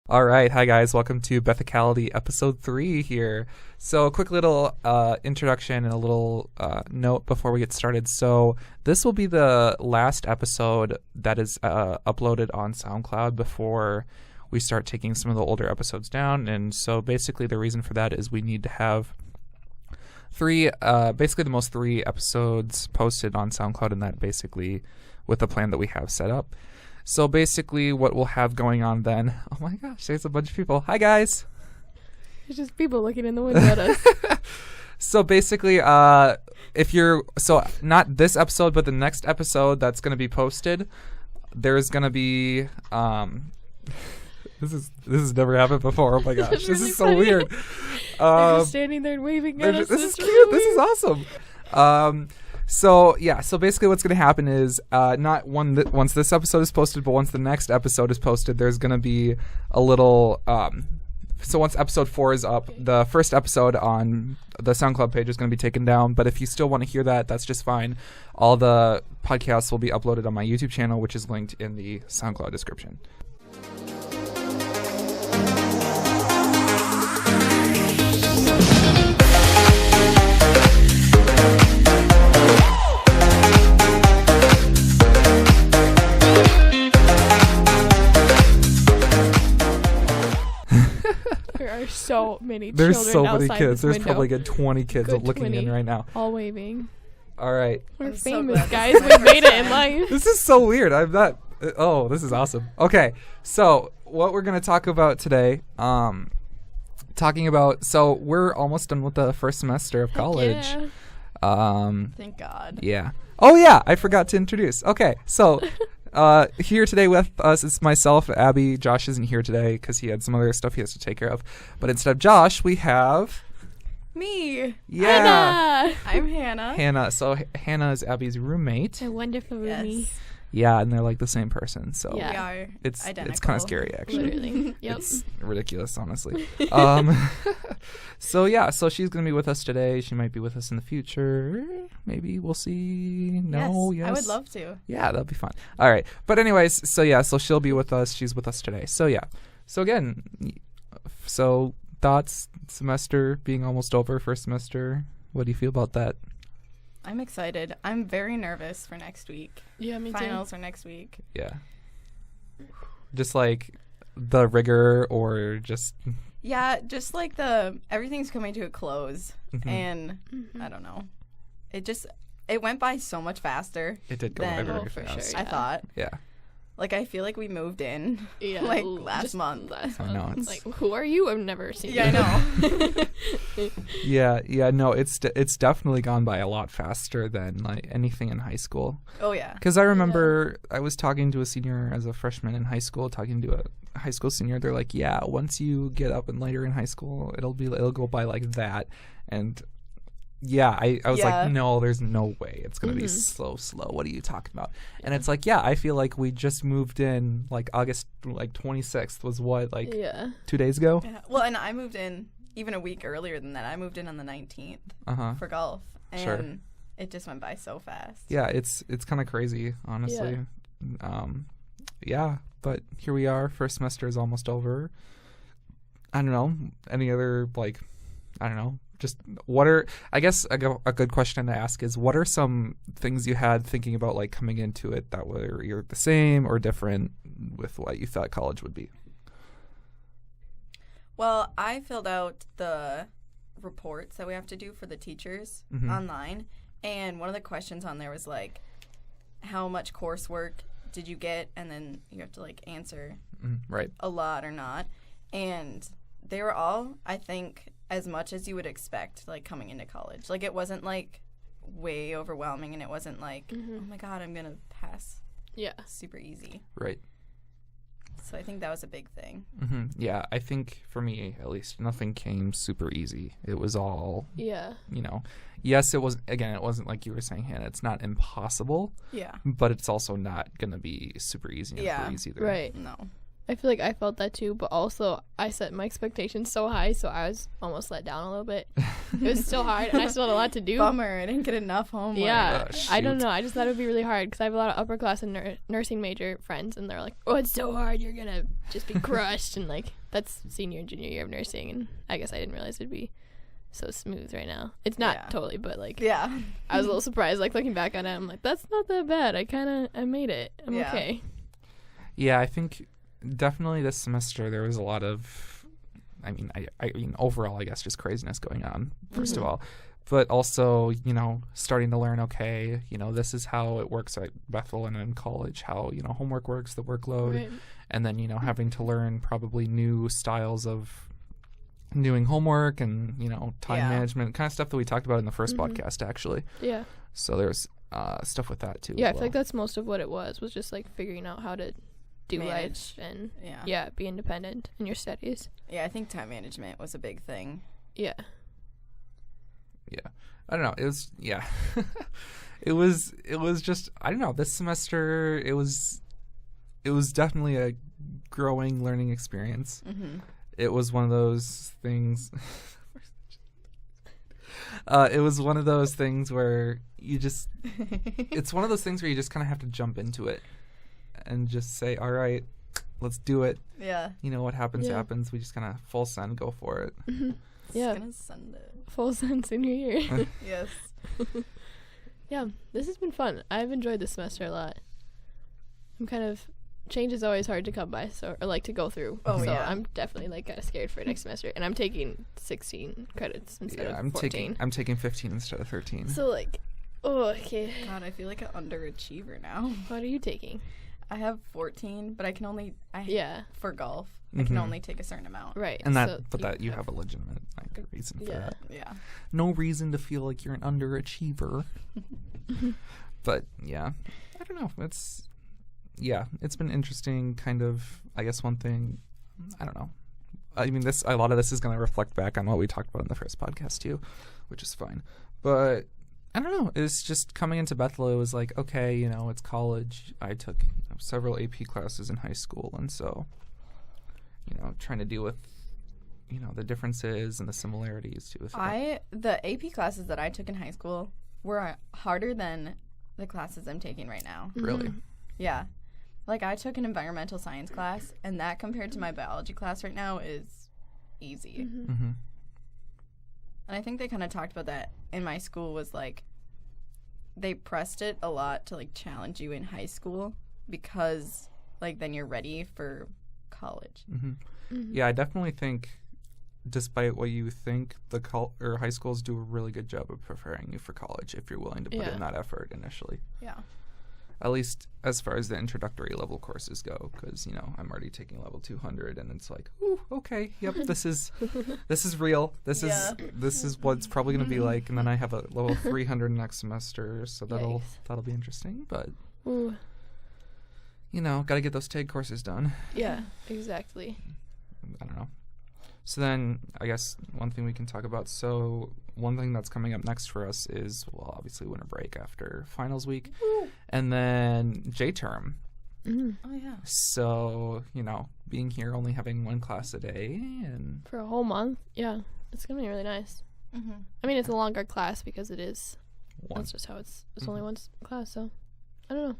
All right. Hi, guys. Welcome to Bethicality episode 3 here. So a quick little introduction and a little note before we get started. So this will be the last episode that is uploaded on SoundCloud before we start taking some of the older episodes down. And so basically the reason for that is we need to have basically the most 3 episodes posted on SoundCloud, and that basically with the plan that we have set up. So basically what we'll have going on then, oh my gosh, there's a bunch of people. Hi, guys. There's just people looking in the window at us. So basically, if you're, so not this episode, but the next episode that's going to be posted, there's going to be, this has never happened before. Oh my gosh, this really is so funny. weird. They're just standing there and waving at us. This is It's cute. really This is weird. awesome. So basically what's going to happen is not once this episode is posted, but once the next episode is posted, there's going to be a little so once episode 4 is up, the first episode on the SoundCloud page is going to be taken down, but if you still want to hear that, that's just fine. All the podcasts will be uploaded on my YouTube channel, which is linked in the SoundCloud description. There are so many There's children so many outside kids. this There's window. probably good 20 kids Good looking 20. in right now. All waving. All right. We're I'm so famous, glad guys. this is my We made first it in time. life. This is so weird. I'm not. Oh, this is awesome. Okay, so what we're gonna talk about today, so we're almost done with the first semester of college. Yeah. Thank God. Yeah. Oh yeah, I forgot to introduce. Okay, so here today with us is myself, Abby. Josh isn't here today because he had some other stuff he has to take care of. But instead of Josh, we have Me. yeah, I'm Hannah. Hannah. So Hannah is Abby's roommate. A wonderful roomie. Yes. Yeah, and they're like the same person. So Yeah. We are it's identical. kind of scary actually. Literally. Yep. It's ridiculous, honestly. So she's gonna be with us today. She might be with us in the future. Maybe we'll see. No, yes. I would love to. Yeah, that'll be fun. All right, but anyways, so she'll be with us. She's with us today. So again, thoughts. Semester being almost over. First semester. What do you feel about that? I'm excited. I'm very nervous for next week. Yeah, me too. Finals are next week. Yeah. Just like the rigor, or just. Yeah, just like everything's coming to a close, and I don't know. It went by so much faster. It did go Then- very, Oh, very for fast. sure. I thought. Yeah. Like, I feel like we moved in Yeah, like l- last just month. Last I know, month. it's- Like, who are you? I've never seen you. Yeah, I know. Yeah, no, it's definitely gone by a lot faster than like anything in high school. Oh, yeah. Because I remember I was talking to a senior as a freshman in high school, talking to a high school senior. They're like, yeah, once you get up and later in high school, it'll go by like that. And yeah, I was Yeah. like, no, there's no way it's gonna be so slow. What are you talking about? And it's like, yeah, I feel like we just moved in like August 26th was what, like Yeah. 2 days ago. Yeah. Well, and I moved in even a week earlier than that. I moved in on the 19th for golf, and Sure. it just went by so fast. Yeah, it's kind of crazy, honestly. Yeah, but here we are. First semester is almost over. I don't know. Any other, like, I don't know. Just I guess a good question to ask is, what are some things you had thinking about, like, coming into it that were either the same or different with what you thought college would be? Well, I filled out the reports that we have to do for the teachers online, and one of the questions on there was like, how much coursework did you get? And then you have to like answer Right. a lot or not. And they were all, I think, as much as you would expect, like coming into college. Like, it wasn't like way overwhelming, and it wasn't like, oh my God, I'm gonna pass Yeah. super easy. Right. So I think that was a big thing. Yeah, I think for me, at least, nothing came super easy. It was all, Yeah. Yes, it wasn't like you were saying, Hannah, it's not impossible, Yeah. but it's also not going to be super easy and Yeah. breeze either. Right. No. I feel like I felt that too, but also I set my expectations so high, so I was almost let down a little bit. It was still hard, and I still had a lot to do. Bummer, I didn't get enough homework. Yeah, I don't shoot. know. I just thought it would be really hard because I have a lot of upper class and nursing major friends, and they're like, "Oh, it's so hard. You're gonna just be crushed." And like that's senior and junior year of nursing, and I guess I didn't realize it'd be so smooth right now. It's not totally, but like Yeah. I was a little surprised. Like looking back on it, I'm like, that's not that bad. I made it. I'm okay. Yeah, I think definitely this semester there was a lot of, I mean, overall, I guess, just craziness going on, first of all. But also, you know, starting to learn, okay, you know, this is how it works at Bethel and in college, how, you know, homework works, the workload. Right. And then, you know, having to learn probably new styles of doing homework and, you know, time management, kind of stuff that we talked about in the first podcast, actually. Yeah. So there's stuff with that, too. Yeah, as I feel well. like that's most of what it was just like figuring out how to do Manage. life and Yeah. be independent in your studies. Yeah, I think time management was a big thing. Yeah. Yeah. I don't know. It was, it was just, I don't know. This semester, it was definitely a growing learning experience. It was one of those things. It was one of those things where it's one of those things where you just kind of have to jump into it and just say, all right, let's do it. Yeah. You know, what happens, happens. We just kind of full send, go for it. Yeah. Gonna send it. Full sense in your year. Yes. Yeah, this has been fun. I've enjoyed this semester a lot. Change is always hard to come by, or like to go through. Oh, so yeah. I'm definitely like kind of scared for next semester, and I'm taking 16 credits instead of 14. I'm taking 15 instead of 13. So like, oh, okay. God, I feel like an underachiever now. What are you taking? I have 14, but I can only for golf. I Mm-hmm. can only take a certain amount. Right. And so you have a legitimate reason for that. Yeah. No reason to feel like you're an underachiever. But yeah, I don't know. It's been interesting. Kind of, I guess one thing, I don't know. I mean, a lot of this is going to reflect back on what we talked about in the first podcast too, which is fine. But I don't know. It's just coming into Bethel. It was like, okay, you know, it's college. I took several AP classes in high school, and so, you know, trying to deal with, you know, the differences and the similarities too. The AP classes that I took in high school were harder than the classes I'm taking right now. Really? Yeah. Like, I took an environmental science class, and that compared to my biology class right now is easy. Mm-hmm. And I think they kind of talked about that in my school, was like, they pressed it a lot to like challenge you in high school because like then you're ready for college. Yeah, I definitely think, despite what you think, high schools do a really good job of preparing you for college if you're willing to put in that effort initially. Yeah. At least as far as the introductory level courses go, because, you know, I'm already taking level 200, and it's like, ooh, okay, yep, this is real. This is what it's probably going to be like, and then I have a level 300 next semester, so that'll be interesting. But Ooh. you know, got to get those TAG courses done. Yeah, exactly. I don't know. So then, I guess one thing we can talk about. So one thing that's coming up next for us is, well, obviously winter break after finals week, and then J-term. Oh yeah. So, you know, being here, only having one class a day, and For a whole month, yeah, it's gonna be really nice. I mean, it's a longer class because it is. That's just how it's. It's only one class, so I don't know.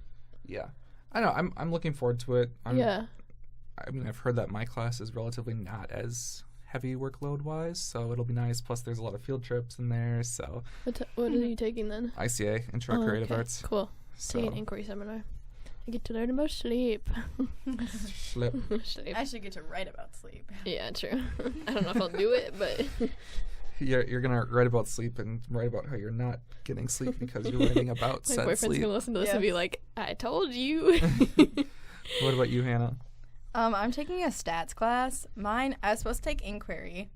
Yeah, I know. I'm looking forward to it. I mean, I've heard that my class is relatively not as heavy workload wise, so it'll be nice. Plus, there's a lot of field trips in there. So, what are you taking then? ICA, Intro to Creative Arts. Cool. So, Taking an inquiry seminar. I get to learn about sleep. Slip. Sleep. I should get to write about sleep. Yeah, true. I don't know if I'll do it, but You're gonna write about sleep and write about how you're not getting sleep because you're writing about my said boyfriend's sleep. gonna listen to this and be like, "I told you." What about you, Hannah? I'm taking a stats class. I was supposed to take inquiry.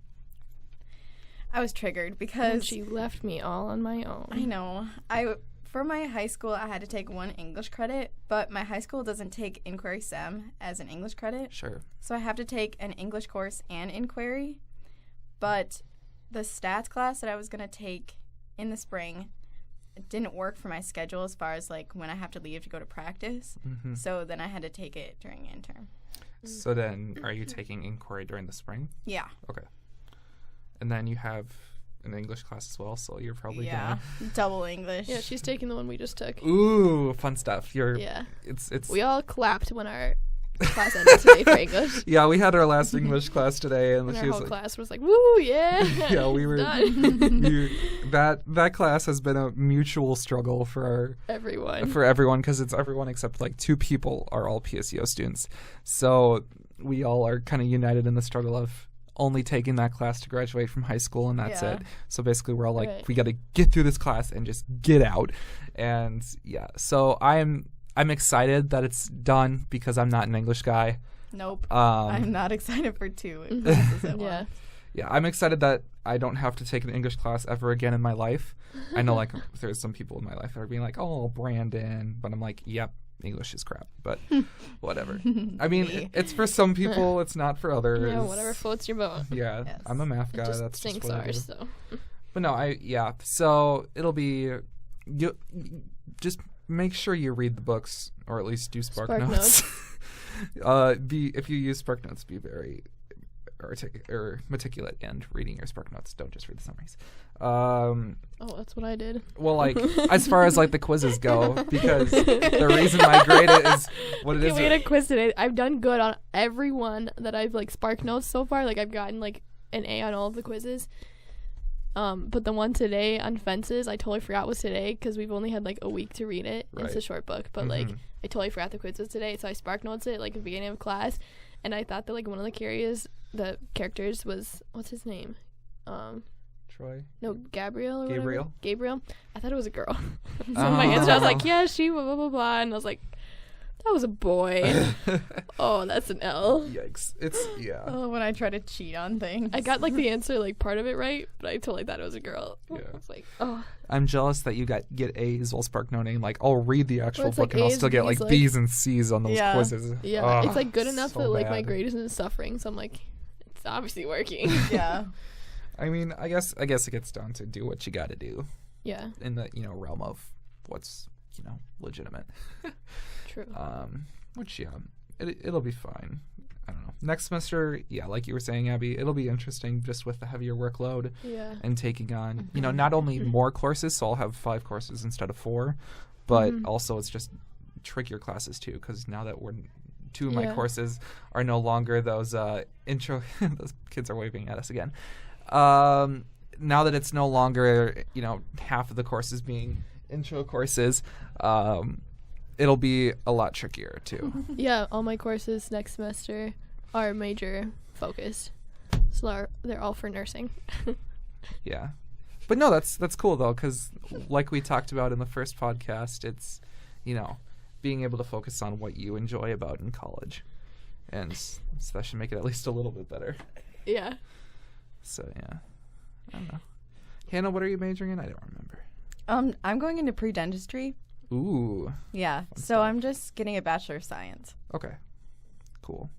I was triggered because And she left me all on my own. I know. For my high school, I had to take one English credit, but my high school doesn't take inquiry SEM as an English credit. Sure. So I have to take an English course and inquiry. But the stats class that I was going to take in the spring, it didn't work for my schedule as far as like when I have to leave to go to practice. So then I had to take it during intern. So then, are you taking inquiry during the spring? Yeah. Okay. And then you have an English class as well, so you're probably double English. Yeah, she's taking the one we just took. Ooh, fun stuff. It's. We all clapped when our class ended today for English. Yeah, we had our last English class today, and And she our was whole like, class was like, "Woo, yeah!" "Yeah, we were." Done. That class has been a mutual struggle for everyone. because it's everyone except like 2 people are all PSEO students, so we all are kind of united in the struggle of only taking that class to graduate from high school, and that's it. So basically, we're all like, Right. we got to get through this class and just get out, and yeah. So I'm excited that it's done because I'm not an English guy. Nope. I'm not excited for 2 classes at once. Yeah, I'm excited that I don't have to take an English class ever again in my life. I know, like, there's some people in my life that are being like, "Oh, Brandon," but I'm like, "Yep, English is crap." But whatever. I mean, it's for some people, it's not for others. Yeah, whatever floats your boat. Yeah, Yes. I'm a math guy. It just That's just sinks what I do. ours. So But no, so it'll be you just make sure you read the books or at least do Spark Notes. If you use Spark Notes, be very meticulous and reading your Spark Notes. Don't just read the summaries. oh, that's what I did. Well, like as far as like the quizzes go, because the reason my grade is what it is. We had a quiz today. I've done good on every one that I've like Spark Notes so far. Like I've gotten like an A on all of the quizzes. But the one today on fences, I totally forgot was today because we've only had like a week to read it. Right. It's a short book, but like I totally forgot the quiz was today, so I Spark Notes it like at the beginning of class, and I thought that like one of the characters was what's his name? Troy. No, Gabriel or Gabriel. whatever. Gabriel. I thought it was a girl. So my answer, I was like, yeah, she blah blah blah, and I was like, that was a boy. Oh, that's an L. Yikes! Oh, when I try to cheat on things. I got like the answer, like part of it right, but I totally thought it was a girl. Yeah. I was like, oh. I'm jealous that you get A's while Spark Noting. Like, I'll read the actual it's book like and I'll A's, still get like B's, like- B's and C's on those Yeah. quizzes. Yeah, Ugh, it's like good enough so that like my bad. grade isn't suffering, so I'm like, it's obviously working. Yeah. I mean, I guess it gets down to do what you got to do Yeah, in the realm of what's legitimate. true. Which it'll be fine. I don't know. Next semester, yeah, like you were saying, Abby, it'll be interesting just with the heavier workload Yeah. and taking on not only more courses, so I'll have 5 courses instead of 4, but also it's just trickier classes too, because now that 2 of my Yeah. courses are no longer those intro. Those kids are waving at us again. Now that it's no longer half of the courses being intro courses, it'll be a lot trickier too. Yeah, all my courses next semester are major focused, so they're all for nursing. Yeah, but no, that's cool though, because like we talked about in the first podcast, it's being able to focus on what you enjoy about in college, and so that should make it at least a little bit better. Yeah. So yeah, I don't know. Hannah, what are you majoring in? I don't remember. I'm going into pre-dentistry. Ooh. Yeah. Fun So stuff. I'm just getting a Bachelor of Science. Okay. Cool.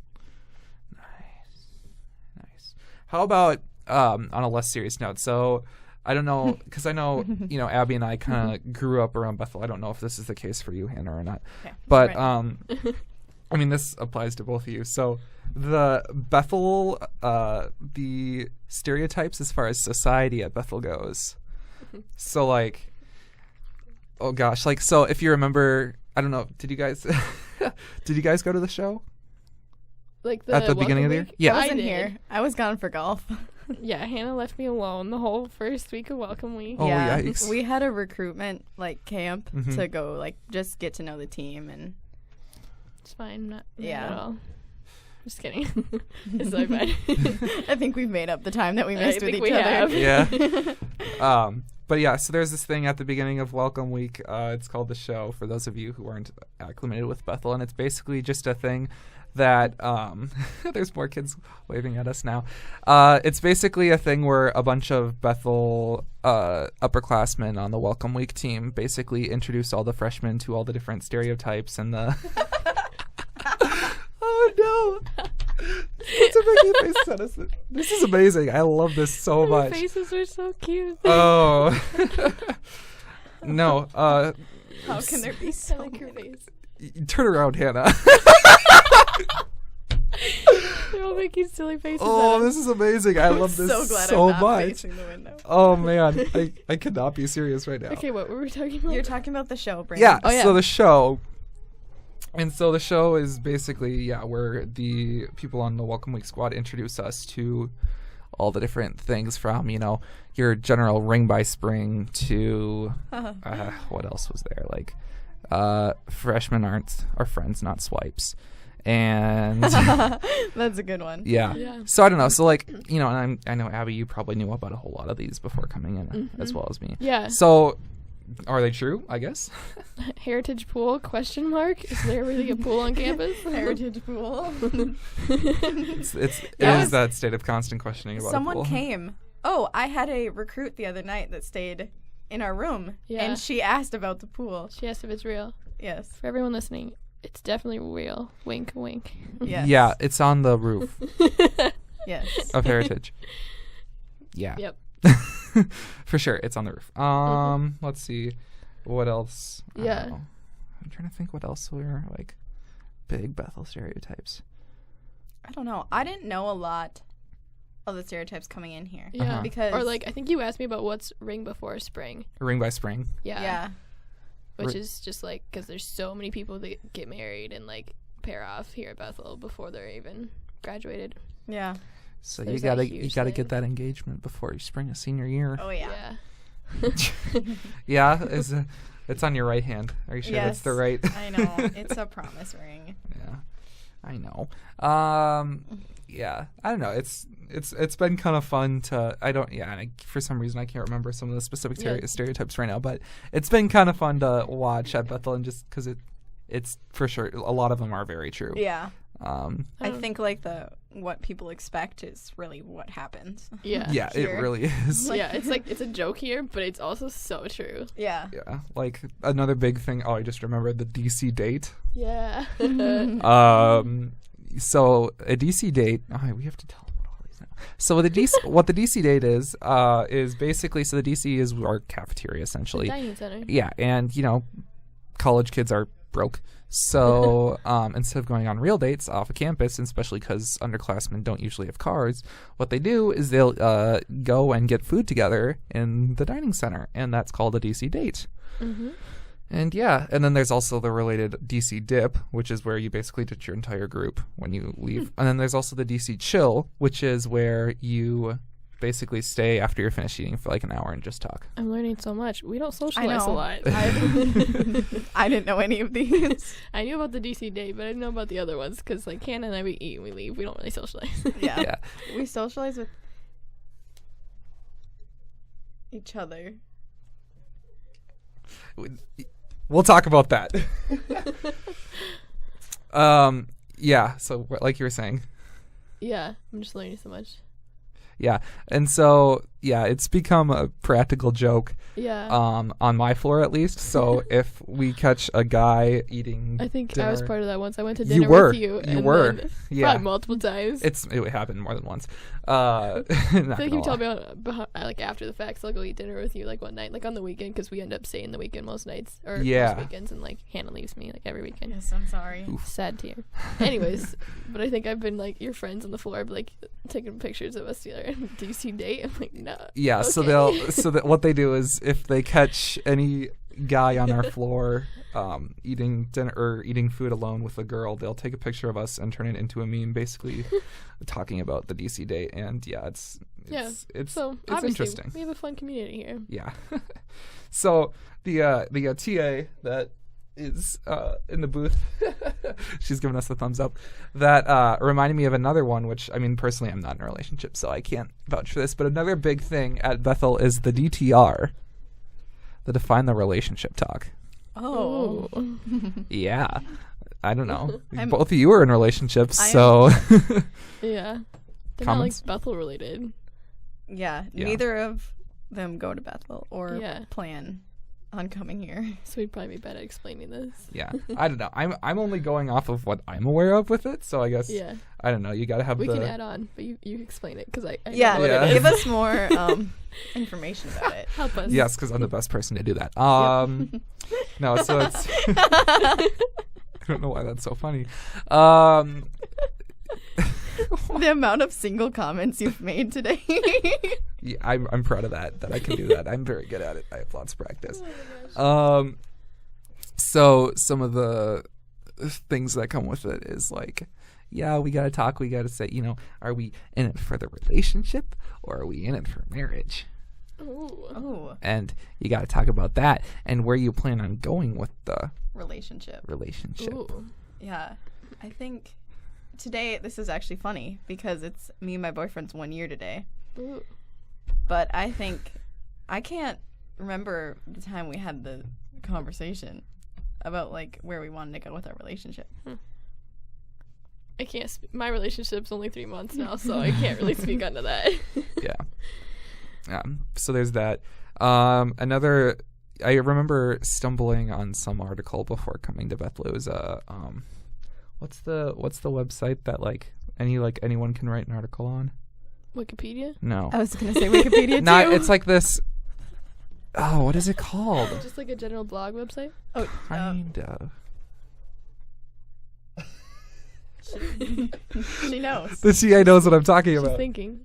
Nice. How about on a less serious note? So I don't know, because I know Abby and I kind of grew up around Bethel. I don't know if this is the case for you, Hannah, or not. Okay. But Right. I mean, this applies to both of you. So the Bethel, the stereotypes as far as society at Bethel goes. So like, oh gosh, like, so if you remember, I don't know, did you guys go to the show Like at the beginning of the year? week? Yeah. I wasn't did. here. I was gone for golf. Yeah, Hannah left me alone the whole first week of welcome week. Oh, yeah. yikes. We had a recruitment camp Mhm. to go just get to know the team and It's fine, not Yeah. at all. Just kidding. It's so fine. I think we've made up the time that we I missed with think each we other. have. Yeah. But yeah, so there's this thing at the beginning of Welcome Week. It's called The Show, for those of you who aren't acclimated with Bethel. And it's basically just a thing that there's more kids waving at us now. It's basically a thing where a bunch of Bethel upperclassmen on the Welcome Week team basically introduce all the freshmen to all the different stereotypes and the... Oh, no. It's a making face at us. This is amazing. I love this so Your much. faces are so cute. Oh. No. How can there be I so like your many? face. Turn around, Hannah. They're all making silly faces. Oh, at him. this is amazing. I love this so glad so I'm not much. facing the window. Oh man, I could not be serious right now. Okay, what were we talking about? You're talking about the show, Brandon. Yeah, Oh, yeah. so the show. And so the show is basically, where the people on the Welcome Week squad introduce us to all the different things from, your general ring by spring to, what else was there? Like, freshmen are friends, not swipes. And That's a good one. Yeah. So I don't know. So like, and I know, Abby, you probably knew about a whole lot of these before coming in as well as me. Yeah. So are they true, I guess? Heritage pool, question mark? Is there really a pool on campus? Heritage pool. It is that state of constant questioning about a Someone pool. came. Oh, I had a recruit the other night that stayed in our room. Yeah. And she asked about the pool. She asked if it's real. Yes. For everyone listening, it's definitely real. Wink, wink. Yes. Yeah, it's on the roof Yes. of Heritage. Yeah. Yep. For sure, it's on the roof. Let's see. What else? I don't Yeah. know. I'm trying to think what else were like big Bethel stereotypes. I don't know. I didn't know a lot of the stereotypes coming in here. Yeah. Because Or like, I think you asked me about what's ring before spring. Ring by spring. Yeah. Which Ri- is just like, because there's so many people that get married and like pair off here at Bethel before they're even graduated. Yeah. So There's you that gotta huge get thing. that engagement before you spring a senior year. Oh yeah. Yeah, it's on your right hand. Are you sure that's the right? I know. It's a promise ring. Yeah, I know. Yeah, I don't know. It's been kind of fun to. I don't. Yeah, and for some reason I can't remember some of the specific stereotypes right now, but it's been kind of fun to watch at Bethel, and just because it's for sure a lot of them are very true. Yeah. I Oh. think like what people expect is really what happens. Yeah. Yeah, it Here. really is. Yeah, it's like, it's a joke here, but it's also so true. Yeah. Yeah, like another big thing. Oh, I just remembered the DC date. Yeah. So a DC date. Oh, we have to tell them what all these now. So the DC, what the DC date is basically, so the DC is our cafeteria essentially. Dining center. Yeah, and college kids are broke. So instead of going on real dates off of campus, and especially because underclassmen don't usually have cars, what they do is they'll go and get food together in the dining center, and that's called a DC date. Mm-hmm. And and then there's also the related DC dip, which is where you basically ditch your entire group when you leave. And then there's also the DC chill, which is where you basically stay after you're finished eating for like an hour and just talk. I'm learning so much. We don't I socialize a know. lot. I didn't know any of these. I knew about the DC date, but I didn't know about the other ones because like Hannah and I, we eat and we leave. We don't really socialize. Yeah. Yeah. We socialize with each other. We'll talk about that. Yeah, so like you were saying. Yeah, I'm just learning so much. Yeah. And so, it's become a practical joke Yeah. on my floor at least. So if we catch a guy eating I think dinner, I was part of that once. I went to You dinner were. with you. You and were. then Yeah. probably multiple times. it happened more than once. I feel like you told me like after the fact, so I'll go eat dinner with you like one night, like on the weekend, because we end up staying the weekend most nights or Yeah. most weekends, and like Hannah leaves me like every weekend. Yes, I'm sorry. Sad tear. Anyways, but I think I've been like your friends on the floor, like taking pictures of us together. Do you see date? I'm like, no. Yeah, so that what they do is if they catch any guy on our floor eating dinner or eating food alone with a girl, they'll take a picture of us and turn it into a meme, basically talking about the DC date. And it's So it's obviously interesting. we have a fun community here. Yeah. So the TA that is in the booth, she's giving us the thumbs up. That reminded me of another one, which I mean, personally, I'm not in a relationship, so I can't vouch for this. But another big thing at Bethel is the DTR, the Define the Relationship talk. Oh. Yeah. I don't know. I'm- Both of you are in relationships, I am- so Yeah. They're Comments? not like Bethel related. Yeah. Yeah. Neither of them go to Bethel or Yeah. plan on coming here. So we'd probably be better at explaining this. yeah. I don't know. I'm only going off of what I'm aware of with it, so I guess Yeah. I don't know. You got to have We the can add on, but you explain it because I Yeah. don't know Yeah. what it is. Give us more information about it. Help us. Yes, because I'm the best person to do that. No, so it's I don't know why that's so funny. The amount of single comments you've made today. Yeah, I'm proud of that I can do that. I'm very good at it. I have lots of practice. So some of the things that come with it is like, yeah, we gotta talk. We gotta say, are we in it for the relationship or are we in it for marriage? Ooh. And you gotta talk about that and where you plan on going with the Relationship. Ooh. Yeah. I think today, this is actually funny because it's me and my boyfriend's 1 year today. Ooh. But I think I can't remember the time we had the conversation about like where we wanted to go with our relationship. I can't. My relationship's only 3 months now, so I can't really speak onto that. Yeah. So there's that. Another, I remember stumbling on some article before coming to Bethel. It was what's the website that anyone can write an article on? Wikipedia? No. I was gonna say Wikipedia too. Not. It's like this. Oh, what is it called? Just like a general blog website? Oh, Kind of. she knows. The CI knows what I'm talking She's about. thinking.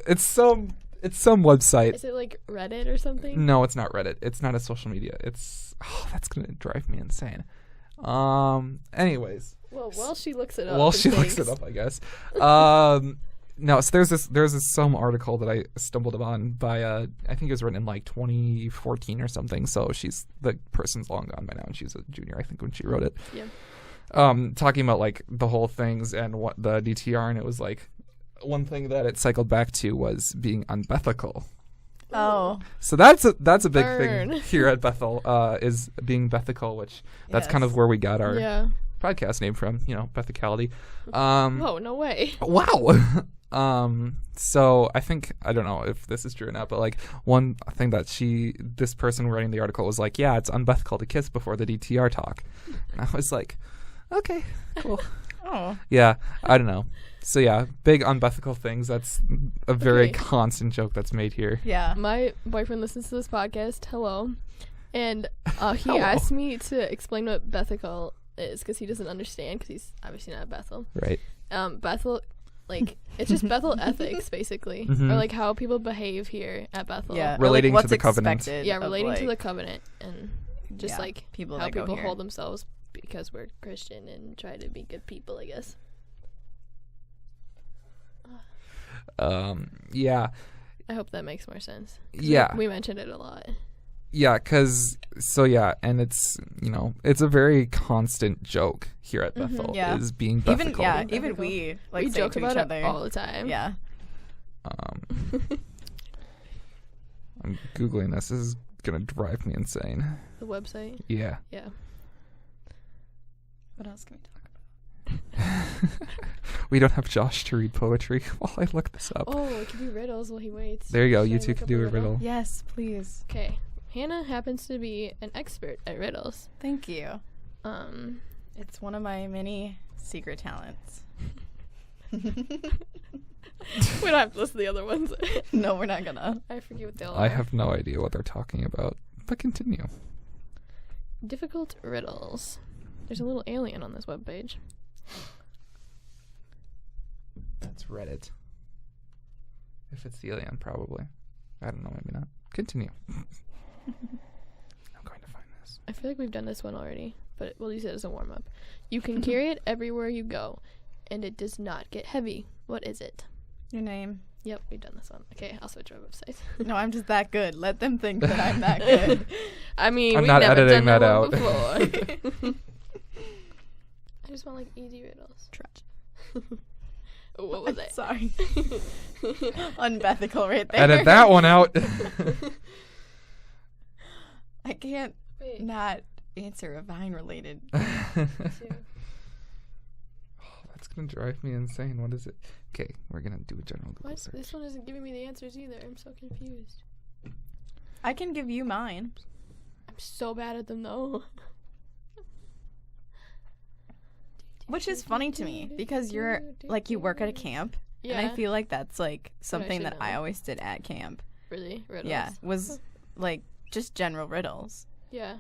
It's some website. Is it like Reddit or something? No, it's not Reddit. It's not a social media. That's gonna drive me insane. Anyways. Well, while she looks it up. While she looks it up, I guess. No, so there's this some article that I stumbled upon by I think it was written in like 2014 or something. So the person's long gone by now, and she's a junior, I think, when she wrote it. Yeah. Talking about like the whole things and what the DTR, and it was like one thing that it cycled back to was being unethical. Oh. So that's a big Burn. thing here at Bethel, is being Bethical, which that's kind of where we got our podcast name from, Bethicality. Whoa, no way. Wow. So I don't know if this is true or not, but like one thing that this person writing the article was like, yeah, it's unethical to kiss before the DTR talk. And I was like, okay, cool. Oh. Yeah, I don't know. So yeah, big unethical things. That's a very constant joke that's made here. Yeah. My boyfriend listens to this podcast. Hello. And he Hello. asked me to explain what Bethical is because he doesn't understand because he's obviously not at Bethel. Right. Bethel, like, it's just Bethel ethics, basically. Mhm. Or, like, how people behave here at Bethel. Yeah. Relating or, like, to the covenant. expected Yeah, of, relating to like, the covenant and just, like, people how that go people here. hold themselves because we're Christian and try to be good people, I guess. Yeah. I hope that makes more sense. Yeah. We mentioned it a lot. Yeah, and it's, it's a very constant joke here at Bethel, Yeah. is being Even Bethical. even we like we say joke to about each it other all the time. Yeah. I'm Googling this. This is going to drive me insane. The website. Yeah. Yeah. What else can we talk about? We don't have Josh to read poetry while I look this up. Oh, it could be riddles while he waits. There you go. Should You I two look can up do a riddle. Yes, please. Okay. Hannah happens to be an expert at riddles. Thank you. It's one of my many secret talents. We don't have to list the other ones. No, we're not gonna. I forget what they all I are. have no idea what they're talking about, but continue. Difficult riddles. There's a little alien on this webpage. That's Reddit. If it's the alien, probably. I don't know, maybe not. Continue. I'm going to find this. I feel like we've done this one already, but we'll use it as a warm-up. You can carry it everywhere you go, and it does not get heavy. What is it? Your name. Yep, we've done this one. Okay, I'll switch our website. No, I'm just that good. Let them think that I'm that good. I mean, I'm we've not never editing done that one out. before. I just want, like, easy riddles. What was it? Sorry. Unethical right there. Edit that one out. I can't Wait. not answer a Vine related. Two. That's going to drive me insane. What is it? Okay, we're going to do a general Google What? search. This one isn't giving me the answers either. I'm so confused. I can give you mine. I'm so bad at them, though. Which is funny to me because you're like you work at a camp, Yeah. and I feel like that's like something should that know. I always did at camp. Really? Riddles? Yeah, was like just general riddles. Yeah.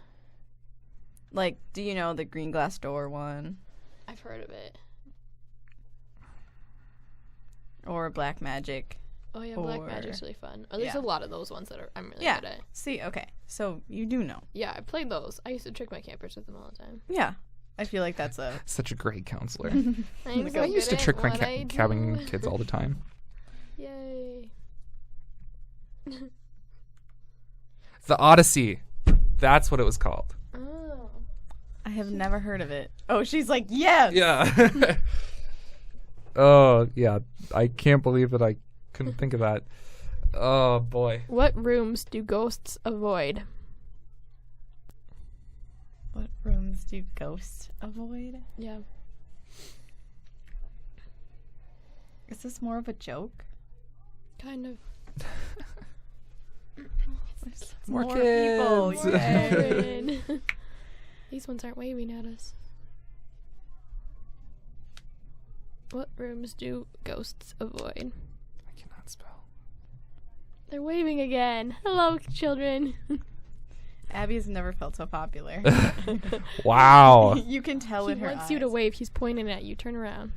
Like, do you know the green glass door one? I've heard of it. or Black Magic. Oh yeah, Black Or- Magic's really fun. Or there's Yeah. a lot of those ones that I'm really Yeah. good at. See, okay. So you do know. Yeah, I played those. I used to trick my campers with them all the time. Yeah. I feel like that's a... Such a great counselor. I'm so I used to good at trick my what I cabin do. kids all the time. Yay. The Odyssey. That's what it was called. Oh. I have never heard of it. Oh, she's like, yes! Yeah. Oh, yeah. I can't believe that I couldn't think of that. Oh, boy. What rooms do ghosts avoid? What rooms do ghosts avoid? Yeah. Is this more of a joke? Kind of. There's More people. kids. Yay. These ones aren't waving at us. What rooms do ghosts avoid? I cannot spell. They're waving again. Hello, children. Abby has never felt so popular. Wow. You can tell He in her wants eyes. you to wave. He's pointing at you. Turn around.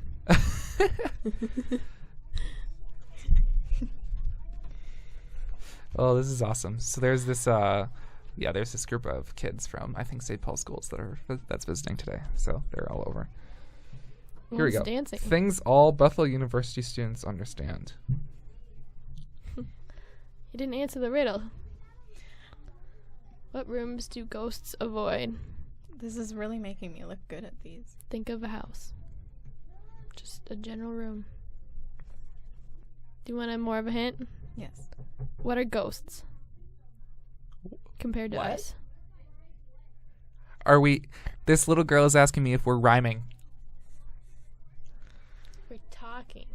Oh, this is awesome. So there's this there's this group of kids from I think St. Paul schools that's visiting today. So they're all over. Here we One's go. Dancing. Things all Bethel University students understand. You didn't answer the riddle. What rooms do ghosts avoid? This is really making me look good at these. Think of a house. Just a general room. Do you want more of a hint? Yes. What are ghosts compared to What? us? Are we? This little girl is asking me if we're rhyming. We're talking.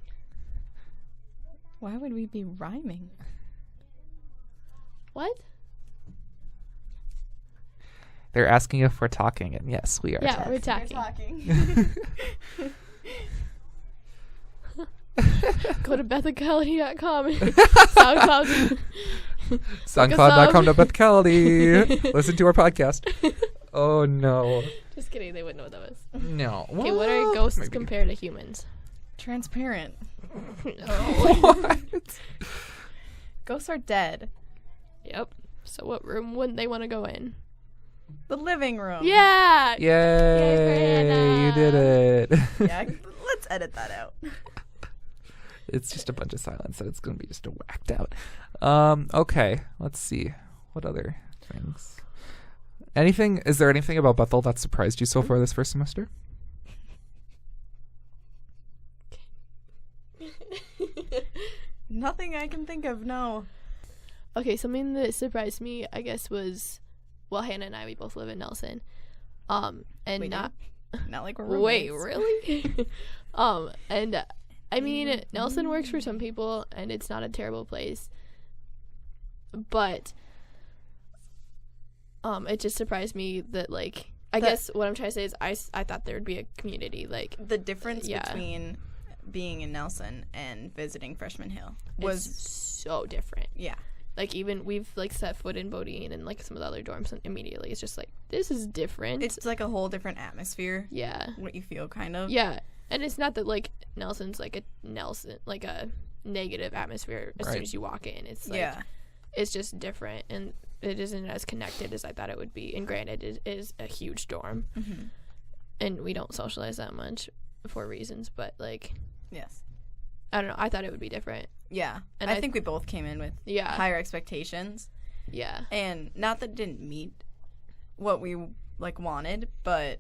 Why would we be rhyming? What? They're asking if we're talking, and yes, we are. Yeah, talking. we're talking. Go to Bethicality.com. SoundCloud. SoundCloud.com to Bethicality. Listen to our podcast. Oh no. Just kidding. They wouldn't know what that was. No. Okay, what are ghosts compared to humans? Transparent. What? Ghosts are dead. Yep. So what room wouldn't they want to go in? The living room. Yeah. Yay! Brianna. You did it. Yeah. Let's edit that out. It's just a bunch of silence, so it's going to be just a whacked out. Okay, let's see. What other things? Is there anything about Bethel that surprised you so far this first semester? Nothing I can think of, no. Okay, something that surprised me, I guess, was, well, Hannah and I, we both live in Nelson. And We do? not, Not like we're wait, roommates. really? And I mean, Nelson works for some people, and it's not a terrible place. But, it just surprised me that, like, I guess what I'm trying to say is I thought there would be a community, like, The difference Yeah. between being in Nelson and visiting Freshman Hill was was, so different. yeah. Like, even we've, like, set foot in Bodine and, like, some of the other dorms, and immediately it's just like, this is different. It's like a whole different atmosphere. Yeah. What you feel, kind of. Yeah. And it's not that, like, Nelson's, like, a negative atmosphere as soon Right. as you walk in. It's, like, Yeah. it's just different, and it isn't as connected as I thought it would be. And granted, it is a huge dorm, Mm-hmm. and we don't socialize that much for reasons, but, like, Yes. I don't know. I thought it would be different. Yeah. And I think we both came in with Yeah. higher expectations. Yeah. And not that it didn't meet what we, like, wanted, but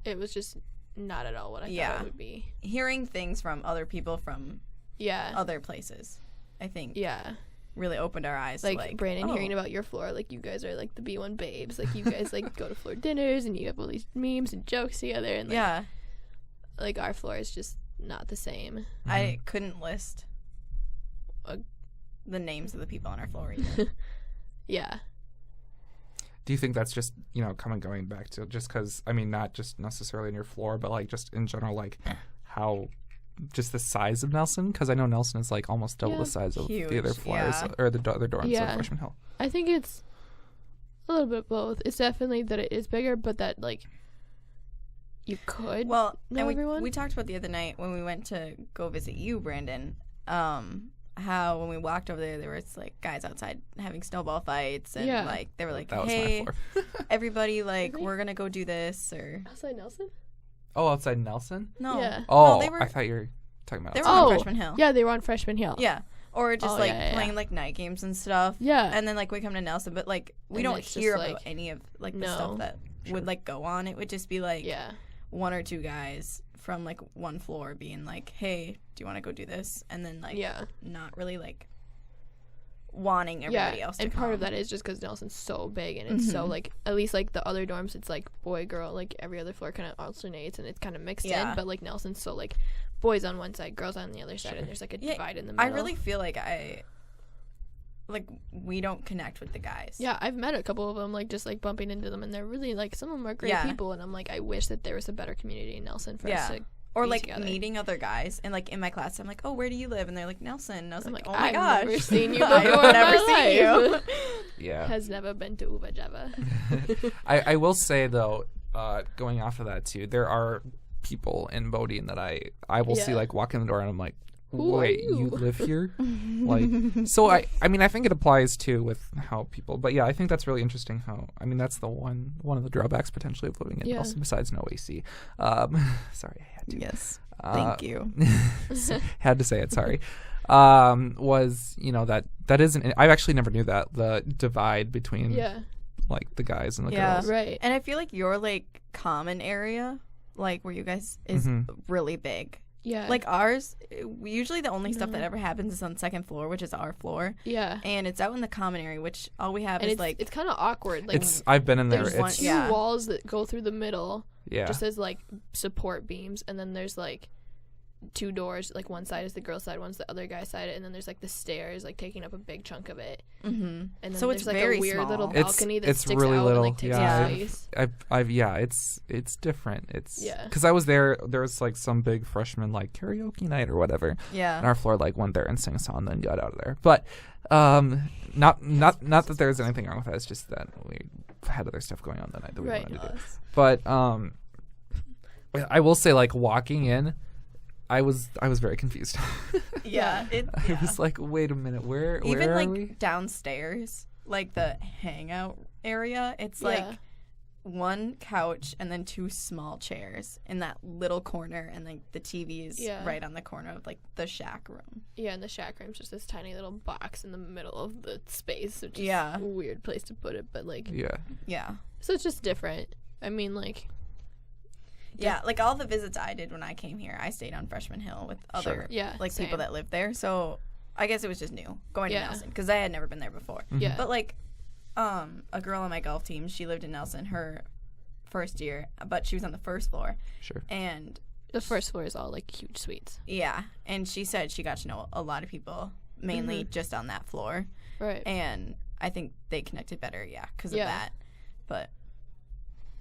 It was just not at all what I Yeah. thought it would be. hearing things from other people from Yeah. other places, I think, Yeah. really opened our eyes Like, to, like, Brandon oh, hearing about your floor, like, you guys are, like, the B1 babes. Like, you guys, like, go to floor dinners, and you have all these memes and jokes together, and, like, yeah. like, our floor is just not the same. I couldn't list Uh, the names of the people on our floor either. Yeah. Do you think that's just, going back to just because, I mean, not just necessarily in your floor, but like just in general, like how just the size of Nelson? Because I know Nelson is like almost double Yeah. the size of the other Huge, floors yeah. or the other dorms Yeah. of Freshman Hill. I think it's a little bit both. It's definitely that it is bigger, but that, like, you could Well, know and everyone. we talked about the other night when we went to go visit you, Brandon, how when we walked over there was like guys outside having snowball fights, and like they were like, That was hey, my floor. everybody, like Really? we're gonna go do this, or outside Nelson. Oh, outside Nelson? no, Yeah. Oh, no, they were I thought you were talking about they were outside. on Freshman Hill. Yeah, they were on Freshman Hill. Yeah. Or just Oh, like yeah. playing like night games and stuff. Yeah. And then like we come to Nelson, but like we And don't it's hear just, about like, any of like the no. stuff that would like go on. It would just be like Yeah. one or two guys from like one floor being like, "Hey, do you want to go do this?" And then like not really like wanting everybody else to and come. part of that is just because Nelson's so big and it's so like at least like the other dorms it's like boy girl, like every other floor kind of alternates and it's kind of mixed in, but like Nelson's so like boys on one side, girls on the other side, and there's like a divide in the middle. I really feel like we don't connect with the guys. Yeah, I've met a couple of them, like just like bumping into them, and they're really like some of them are great people, and I'm like, I wish that there was a better community in Nelson for us to or be like together. meeting other guys, and like in my class I'm like, oh, where do you live? And they're like, Nelson. And I was I'm like, like, oh my I've gosh, never seen you before. I've never in my seen life. you. Yeah. Has never been to Uba Java. I will say though, going off of that too, there are people in Bodine that I will see like walk in the door and I'm like, wait, you live here? Like, so I mean I think it applies too with how people, but yeah, I think that's really interesting how, I mean that's the one of the drawbacks potentially of living in Nelson besides no AC. Sorry, I had to. Yes. Thank you. Had to say it, sorry. Was, you know, that isn't, I actually never knew that, the divide between like the guys and the girls. Right. And I feel like your like common area, like where you guys is really big. Yeah. Like ours, usually the only stuff that ever happens is on the second floor, which is our floor. Yeah. And it's out in the common area, which all we have and is like it's kind of awkward. Like I've been in there. there's It's two walls that go through the middle. Yeah. Just as like support beams, and then there's like two doors. Like one side is the girl side, one's the other guy's side, and then there's like the stairs, like taking up a big chunk of it. Mm-hmm. And then so there's it's like very a weird small. little balcony that it's sticks really out little. and like takes Yeah, up space. it's different. It's Yeah. because I was there. There was like some big freshman like karaoke night or whatever. Yeah. And our floor like went there and sang a song, then got out of there. But not that there's anything wrong with that. It's just that we had other stuff going on that night that we wanted to do. But I will say, like walking in, I was very confused. I was like, wait a minute, where even are like we? downstairs, like the hangout area, it's like one couch and then two small chairs in that little corner, and like the TV is right on the corner of like the shack room. Yeah, and the shack room's just this tiny little box in the middle of the space, which is a weird place to put it, but like so it's just different. I mean, like like all the visits I did when I came here, I stayed on Freshman Hill with other like same. people that lived there. So I guess it was just new going to Nelson because I had never been there before. Yeah. But like a girl on my golf team, she lived in Nelson her first year, but she was on the first floor. Sure. And the first floor is all like huge suites. Yeah. And she said she got to know a lot of people, mainly just on that floor. Right. And I think they connected better, because of that. But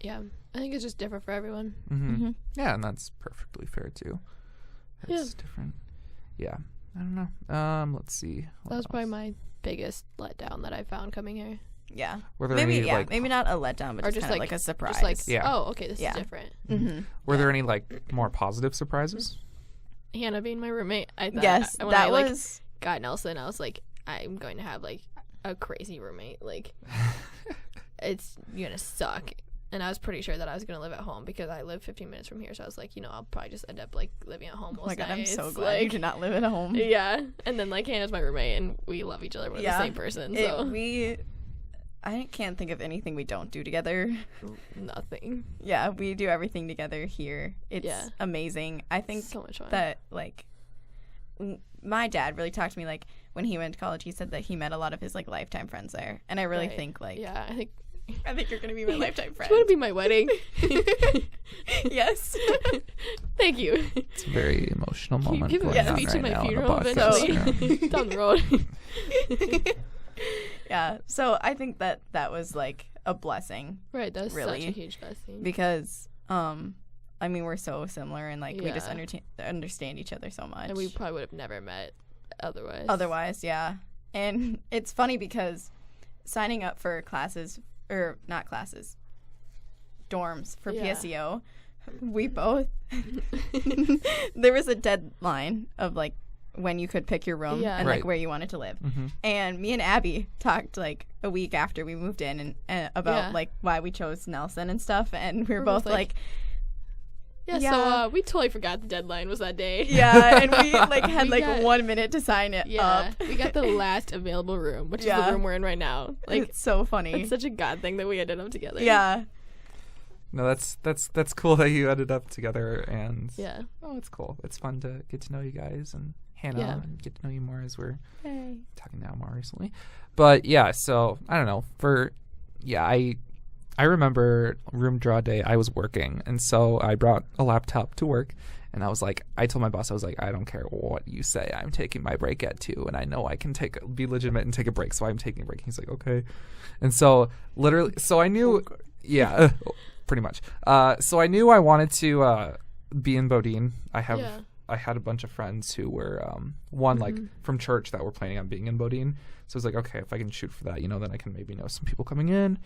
yeah, I think it's just different for everyone. Mm-hmm. Yeah, and that's perfectly fair too. It's different. Yeah, I don't know. Let's see. That was probably my biggest letdown that I found coming here. Yeah. Were there maybe any, like, maybe not a letdown, but or just kind of like a surprise. Just like, oh, okay, this is different. Mm-hmm. Were there any like more positive surprises? Hannah being my roommate, I thought when that I was got Nelson, I was like, I'm going to have like a crazy roommate. Like, it's gonna suck. And I was pretty sure that I was going to live at home because I live 15 minutes from here. So I was like, I'll probably just end up, like, living at home most Oh my God, nights. I'm so glad you did not live at home. Yeah. And then, like, Hannah's my roommate, and we love each other. We're the same person. So I can't think of anything we don't do together. Nothing. Yeah, we do everything together here. It's amazing. I think so much fun. that, like, my dad really talked to me, like, when he went to college, he said that he met a lot of his, like, lifetime friends there. And I really think, like... Yeah, I think you're going to be my lifetime friend. Do you want to be my wedding? Yes. Thank you. It's a very emotional moment. Give going a on speech right at my now funeral on the podcast. eventually. Down the road. Yeah, so I think that was, like, a blessing. Right, that's really, such a huge blessing. Because, I mean, we're so similar, and, like, we just understand each other so much. And we probably would have never met otherwise. Otherwise, yeah. And it's funny because signing up for classes, or not classes, dorms for PSEO, we both there was a deadline of like when you could pick your room and like where you wanted to live. And me and Abby talked like a week after we moved in and about like why we chose Nelson and stuff, and we were both like so we totally forgot the deadline was that day. And we like had like 1 minute to sign it up. We got the last available room, which is the room we're in right now. Like, it's so funny. It's such a God thing that we ended up together. No, that's cool that you ended up together, and oh, it's cool. It's fun to get to know you guys and Hannah and get to know you more as we're talking now more recently. But so I don't know. I remember room draw day. I was working, and so I brought a laptop to work, and I told my boss, I was like, I don't care what you say. I'm taking my break at 2, and I know I can be legitimate and take a break, so I'm taking a break. He's like, okay. And so literally, so I knew, pretty much. So I knew I wanted to be in Bodine. I had a bunch of friends who were one like from church that were planning on being in Bodine. So I was like, okay, if I can shoot for that, then I can maybe know some people coming in.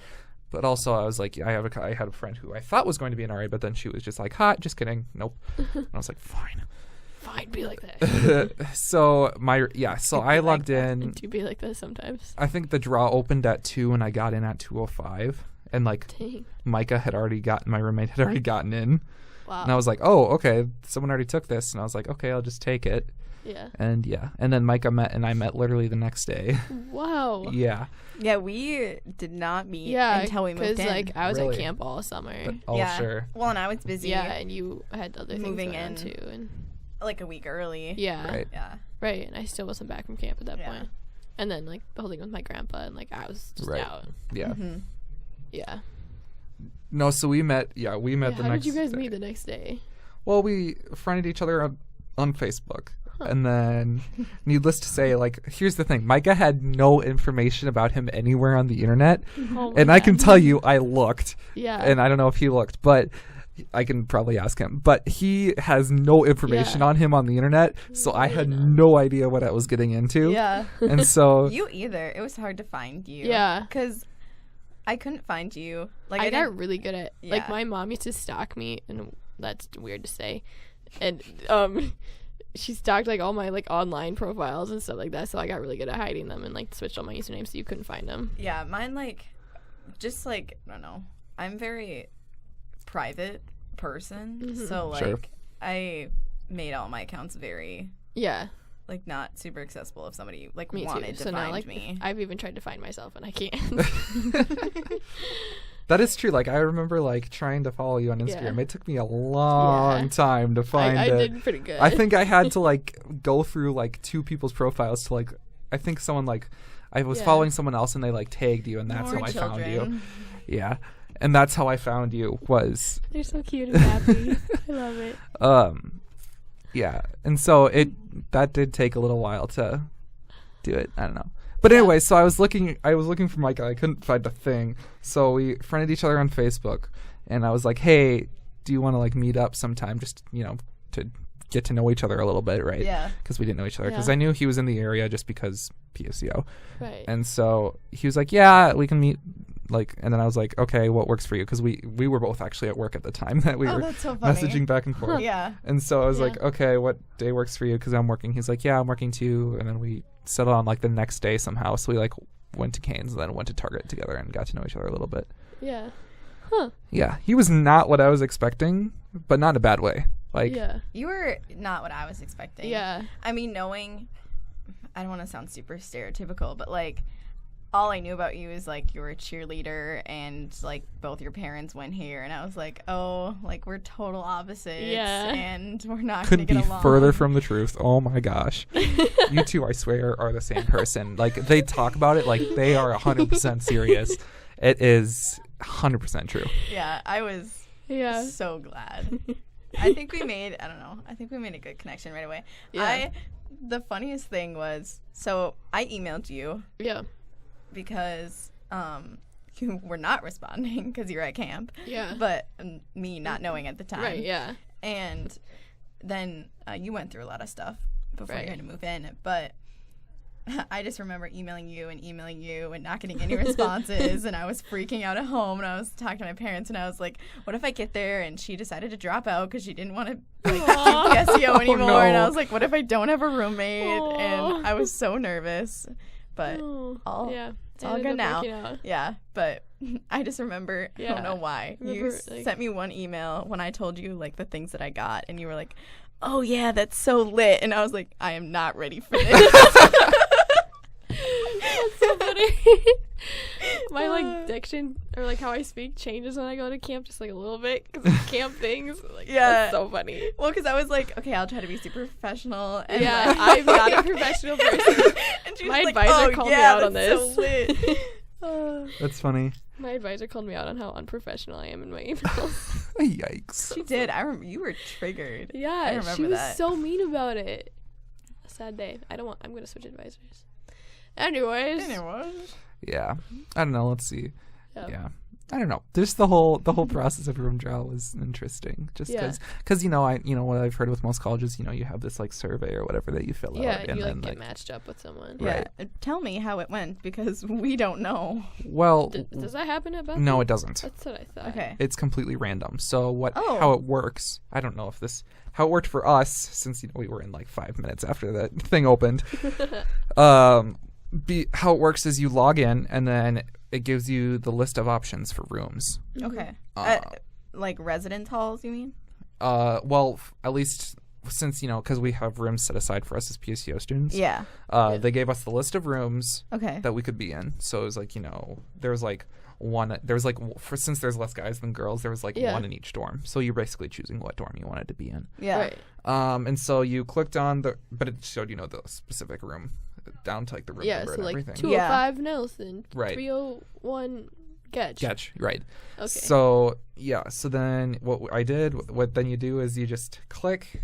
But also I was like, I had a friend who I thought was going to be an RA, but then she was just like, hot, just kidding, nope. And I was like, fine, be like that. So I logged in. Do be like that sometimes. I think the draw opened at 2 and I got in at 2:05. And like Micah my roommate had already gotten in. Wow. And I was like, oh, okay, someone already took this. And I was like, okay, I'll just take it. And and then Micah I met literally the next day. Wow. Yeah, we did not meet until we moved in. Because like I was at camp all summer. Sure. Well, and I was busy. Yeah, and you had other things moving going in on too, and like a week early. Yeah. Right. And I still wasn't back from camp at that point. And then like the whole thing with my grandpa, and like I was just out. Yeah. Yeah. No, so we met. The how next. How did you guys meet the next day? Well, we friended each other on Facebook. And then, needless to say, like, here's the thing. Micah had no information about him anywhere on the internet. And I can tell you, I looked. Yeah. And I don't know if he looked, but I can probably ask him. But he has no information on him on the internet. So I had no idea what I was getting into. Yeah. And so. You either. It was hard to find you. Yeah. Because I couldn't find you. Like I got really good at, like, my mom used to stalk me. And that's weird to say. And, she stalked like all my like online profiles and stuff like that, so I got really good at hiding them and like switched all my usernames so you couldn't find them. Yeah, mine like just like I don't know. I'm very private person, so like I made all my accounts very like not super accessible if somebody like wanted to find me. I've even tried to find myself and I can't. That is true. Like, I remember, like, trying to follow you on Instagram. Yeah. It took me a long time to find it. I did pretty good. I think I had to, like, go through, like, 2 people's profiles to, like, I think someone, like, I was following someone else and they, like, tagged you, and that's how I found you. Yeah. And that's how I found you was. They're so cute and happy. I love it. Yeah. And so that did take a little while to do it. I don't know. But anyway, so I was looking for Micah. I couldn't find a thing. So we friended each other on Facebook, and I was like, hey, do you want to like meet up sometime just, to get to know each other a little bit, right? Yeah. Because we didn't know each other. Because I knew he was in the area just because PSEO. Right. And so he was like, yeah, we can meet. Like, and then I was like, okay, what works for you? Because we were both actually at work at the time that we were messaging back and forth. Yeah. And so I was like, okay, what day works for you? Because I'm working. He's like, yeah, I'm working too. And then we settled on like the next day somehow. So we like went to Canes and then went to Target together and got to know each other a little bit. Yeah. Huh. Yeah. He was not what I was expecting, but not in a bad way. Like, you were not what I was expecting. Yeah. I mean, knowing, I don't want to sound super stereotypical, but like, all I knew about you is like you were a cheerleader and like both your parents went here, and I was like, oh, like we're total opposites, and we're not going to get along. Couldn't be further from the truth. Oh my gosh, you two, I swear, are the same person. Like they talk about it like they are 100% serious. It is 100% true. Yeah, I was so glad. I think we made a good connection right away. Yeah. The funniest thing was, so I emailed you. Yeah. Because you were not responding because you were at camp. Yeah. But me not knowing at the time. Right, yeah. And then you went through a lot of stuff before you had to move in. But I just remember emailing you and not getting any responses, and I was freaking out at home, and I was talking to my parents, and I was like, what if I get there and she decided to drop out because she didn't want to like do PSEO anymore, no. and I was like, what if I don't have a roommate? And I was so nervous, but it's all good now. Yeah, but I just remember, I don't know why, you sent me one email when I told you like the things that I got, and you were like, oh yeah, that's so lit, and I was like, I am not ready for this. That's so funny. My like diction or like how I speak changes when I go to camp just like a little bit because camp things. Like, that's so funny. Well, because I was like, okay, I'll try to be super professional. And like, I'm not a professional person. And she was my like, advisor called me out on this. So lit. That's funny. My advisor called me out on how unprofessional I am in my emails. Yikes. She did. I remember you were triggered. Yeah, I remember she was that. so mean about it. A sad day. I'm gonna switch advisors. Anyways. Yeah. I don't know. Let's see. Yeah. I don't know. Just the whole process of room draw was interesting. Just because what I've heard with most colleges, you have this like survey or whatever that you fill out. Yeah, and you then get matched up with someone. Yeah. Tell me how it went because we don't know. Well, does that happen at Bethel? No, it doesn't. That's what I thought. Okay. It's completely random. So how it works, I don't know if how it worked for us since we were in like 5 minutes after that thing opened. How it works is you log in and then it gives you the list of options for rooms. Okay. Like residence halls, you mean? Well, at least since, because we have rooms set aside for us as PSEO students. Yeah. They gave us the list of rooms that we could be in. So it was like, there was like since there's less guys than girls, there was like one in each dorm. So you're basically choosing what dorm you wanted to be in. Yeah. Right. And so you clicked on but it showed, the specific room down to like the room number and everything. So like 205 Nelson, right. 301 Getch, right. Okay. So so then what I did, what then you do is you just click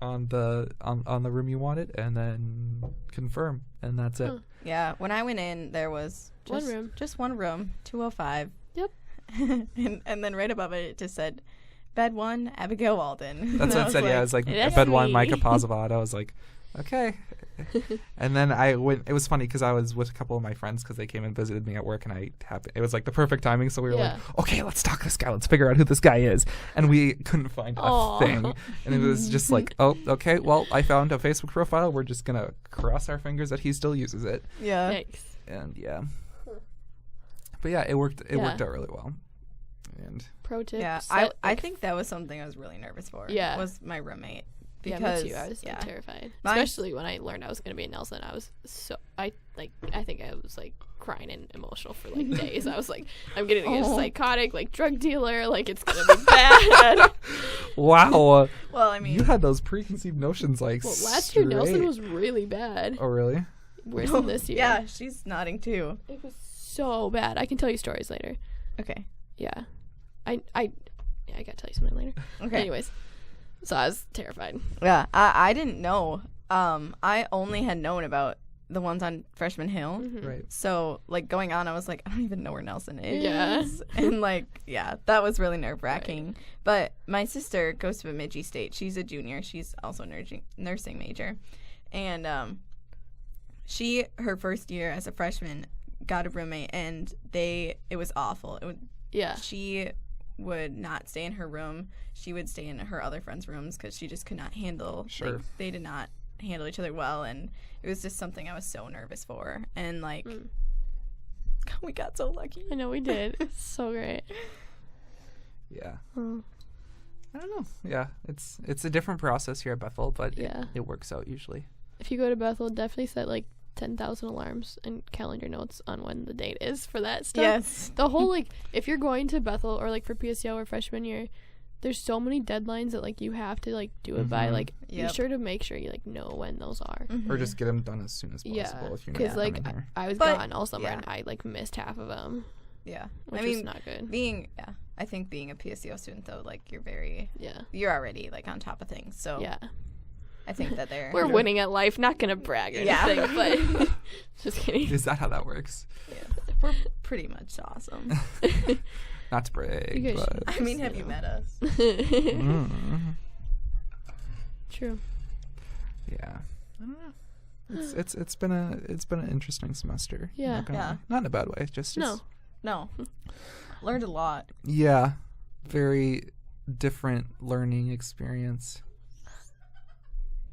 on the room you wanted and then confirm, and that's it. Yeah, when I went in, there was just one room, 205. Yep. and then right above it just said bed 1, Abigail Walden. That's what it said. Like, yeah, it was like bed 1, Micah Pazavat. I was like, okay. And then I went. It was funny because I was with a couple of my friends because they came and visited me at work, and it was like the perfect timing. So we were like, okay, let's stalk this guy. Let's figure out who this guy is. And we couldn't find a thing. And it was just like, oh, okay. Well, I found a Facebook profile. We're just gonna cross our fingers that he still uses it. Yeah. Thanks. And but yeah, it worked. It worked out really well. And pro tip. Yeah, I think that was something I was really nervous for. Yeah, was my roommate. Because me too. I was so terrified, especially when I learned I was going to be in Nelson. I was I think I was like crying and emotional for like days. I was like, I'm getting a psychotic like drug dealer. Like it's going to be bad. Wow. Well, I mean, you had those preconceived notions like. Well, last year Nelson was really bad. Oh, really? Worse than this year. Yeah, she's nodding too. It was so bad. I can tell you stories later. Okay. Yeah, I gotta tell you something later. Okay. Anyways. So I was terrified. Yeah, I didn't know. I only had known about the ones on Freshman Hill. Mm-hmm. Right. So, like, going on, I was like, I don't even know where Nelson is. Yeah. And, like, that was really nerve-wracking. Right. But my sister goes to Bemidji State. She's a junior. She's also nursing major. And her first year as a freshman, got a roommate, and it was awful. She would not stay in her room. She would stay in her other friends' rooms because she just could not handle. Sure. Like, they did not handle each other well, and it was just something I was so nervous for. And like, we got so lucky. I know we did. It's so great. Yeah. I don't know. Yeah, it's a different process here at Bethel, but it works out usually. If you go to Bethel, definitely set like 10,000 alarms and calendar notes on when the date is for that stuff. Yes. The whole, like, if you're going to Bethel or, like, for PSEO or freshman year, there's so many deadlines that, like, you have to, like, do it by. Like, be sure to make sure you, like, know when those are. Mm-hmm. Or just get them done as soon as possible if you're not because, like, I was gone all summer and I, like, missed half of them. Yeah. Which is not good. I think being a PSEO student, though, like, you're already, like, on top of things. So. Yeah. I think that we're winning at life. Not gonna brag or anything, but just kidding. Is that how that works? Yeah, we're pretty much awesome. Not to brag, but I mean, have you met us? True. Yeah. I don't know. It's been an interesting semester. Yeah. Not in a bad way. Just No. Learned a lot. Yeah, very different learning experience.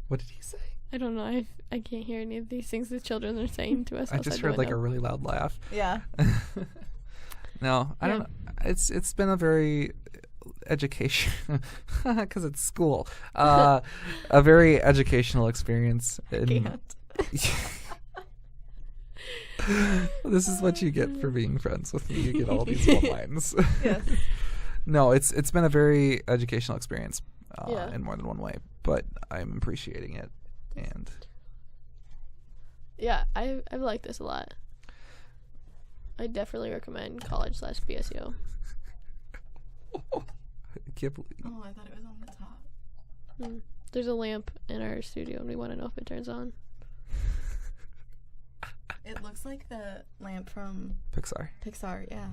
What did he say? I don't know. I can't hear any of these things the children are saying to us. I just heard like a really loud laugh. Yeah. No, I don't know. It's been a very education because it's school. A very educational experience. This is what you get for being friends with me. You get all these one lines. Yes. No, it's been a very educational experience in more than one way, but I'm appreciating it. And yeah, I've liked this a lot. I definitely recommend college/BSU. I can't believe. Oh, I thought it was on the top. There's a lamp in our studio, and we want to know if it turns on. It looks like the lamp from Pixar. Yeah.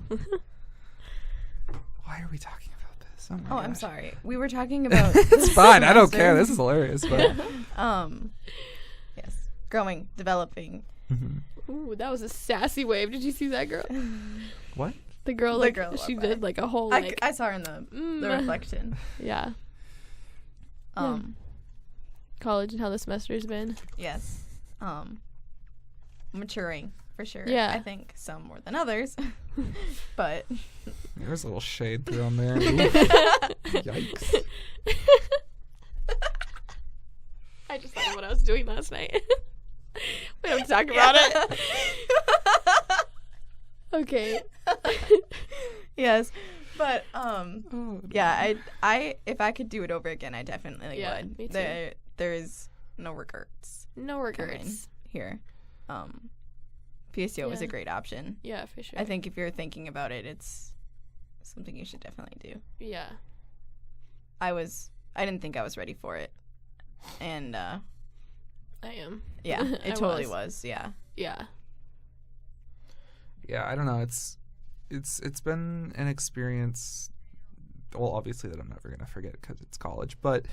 Why are we talking about this? Oh, my I'm gosh. sorry. We were talking about. It's fine. I don't care. This is hilarious. But yes, growing, developing. Ooh, that was a sassy wave. Did you see that girl? What? The girl, she did like a whole like. I saw her in the reflection. Yeah. College and how the semester's been. Yes. Maturing for sure. Yeah. I think some more than others, but There's a little shade thrown there. Yikes. I just thought of what I was doing last night. We don't talk about it. Okay. Yes, but Oh, yeah, I if I could do it over again, I definitely Yeah, would. me too. There's no regrets No regrets. here. PSO is Yeah. a great option. Yeah, for sure. I think if you're thinking about it, it's something you should definitely do. Yeah. I didn't think I was ready for it, and I am. yeah, I it totally was. Yeah. Yeah. Yeah, I don't know. It's been an experience. Well, obviously that I'm never gonna forget because it's college. But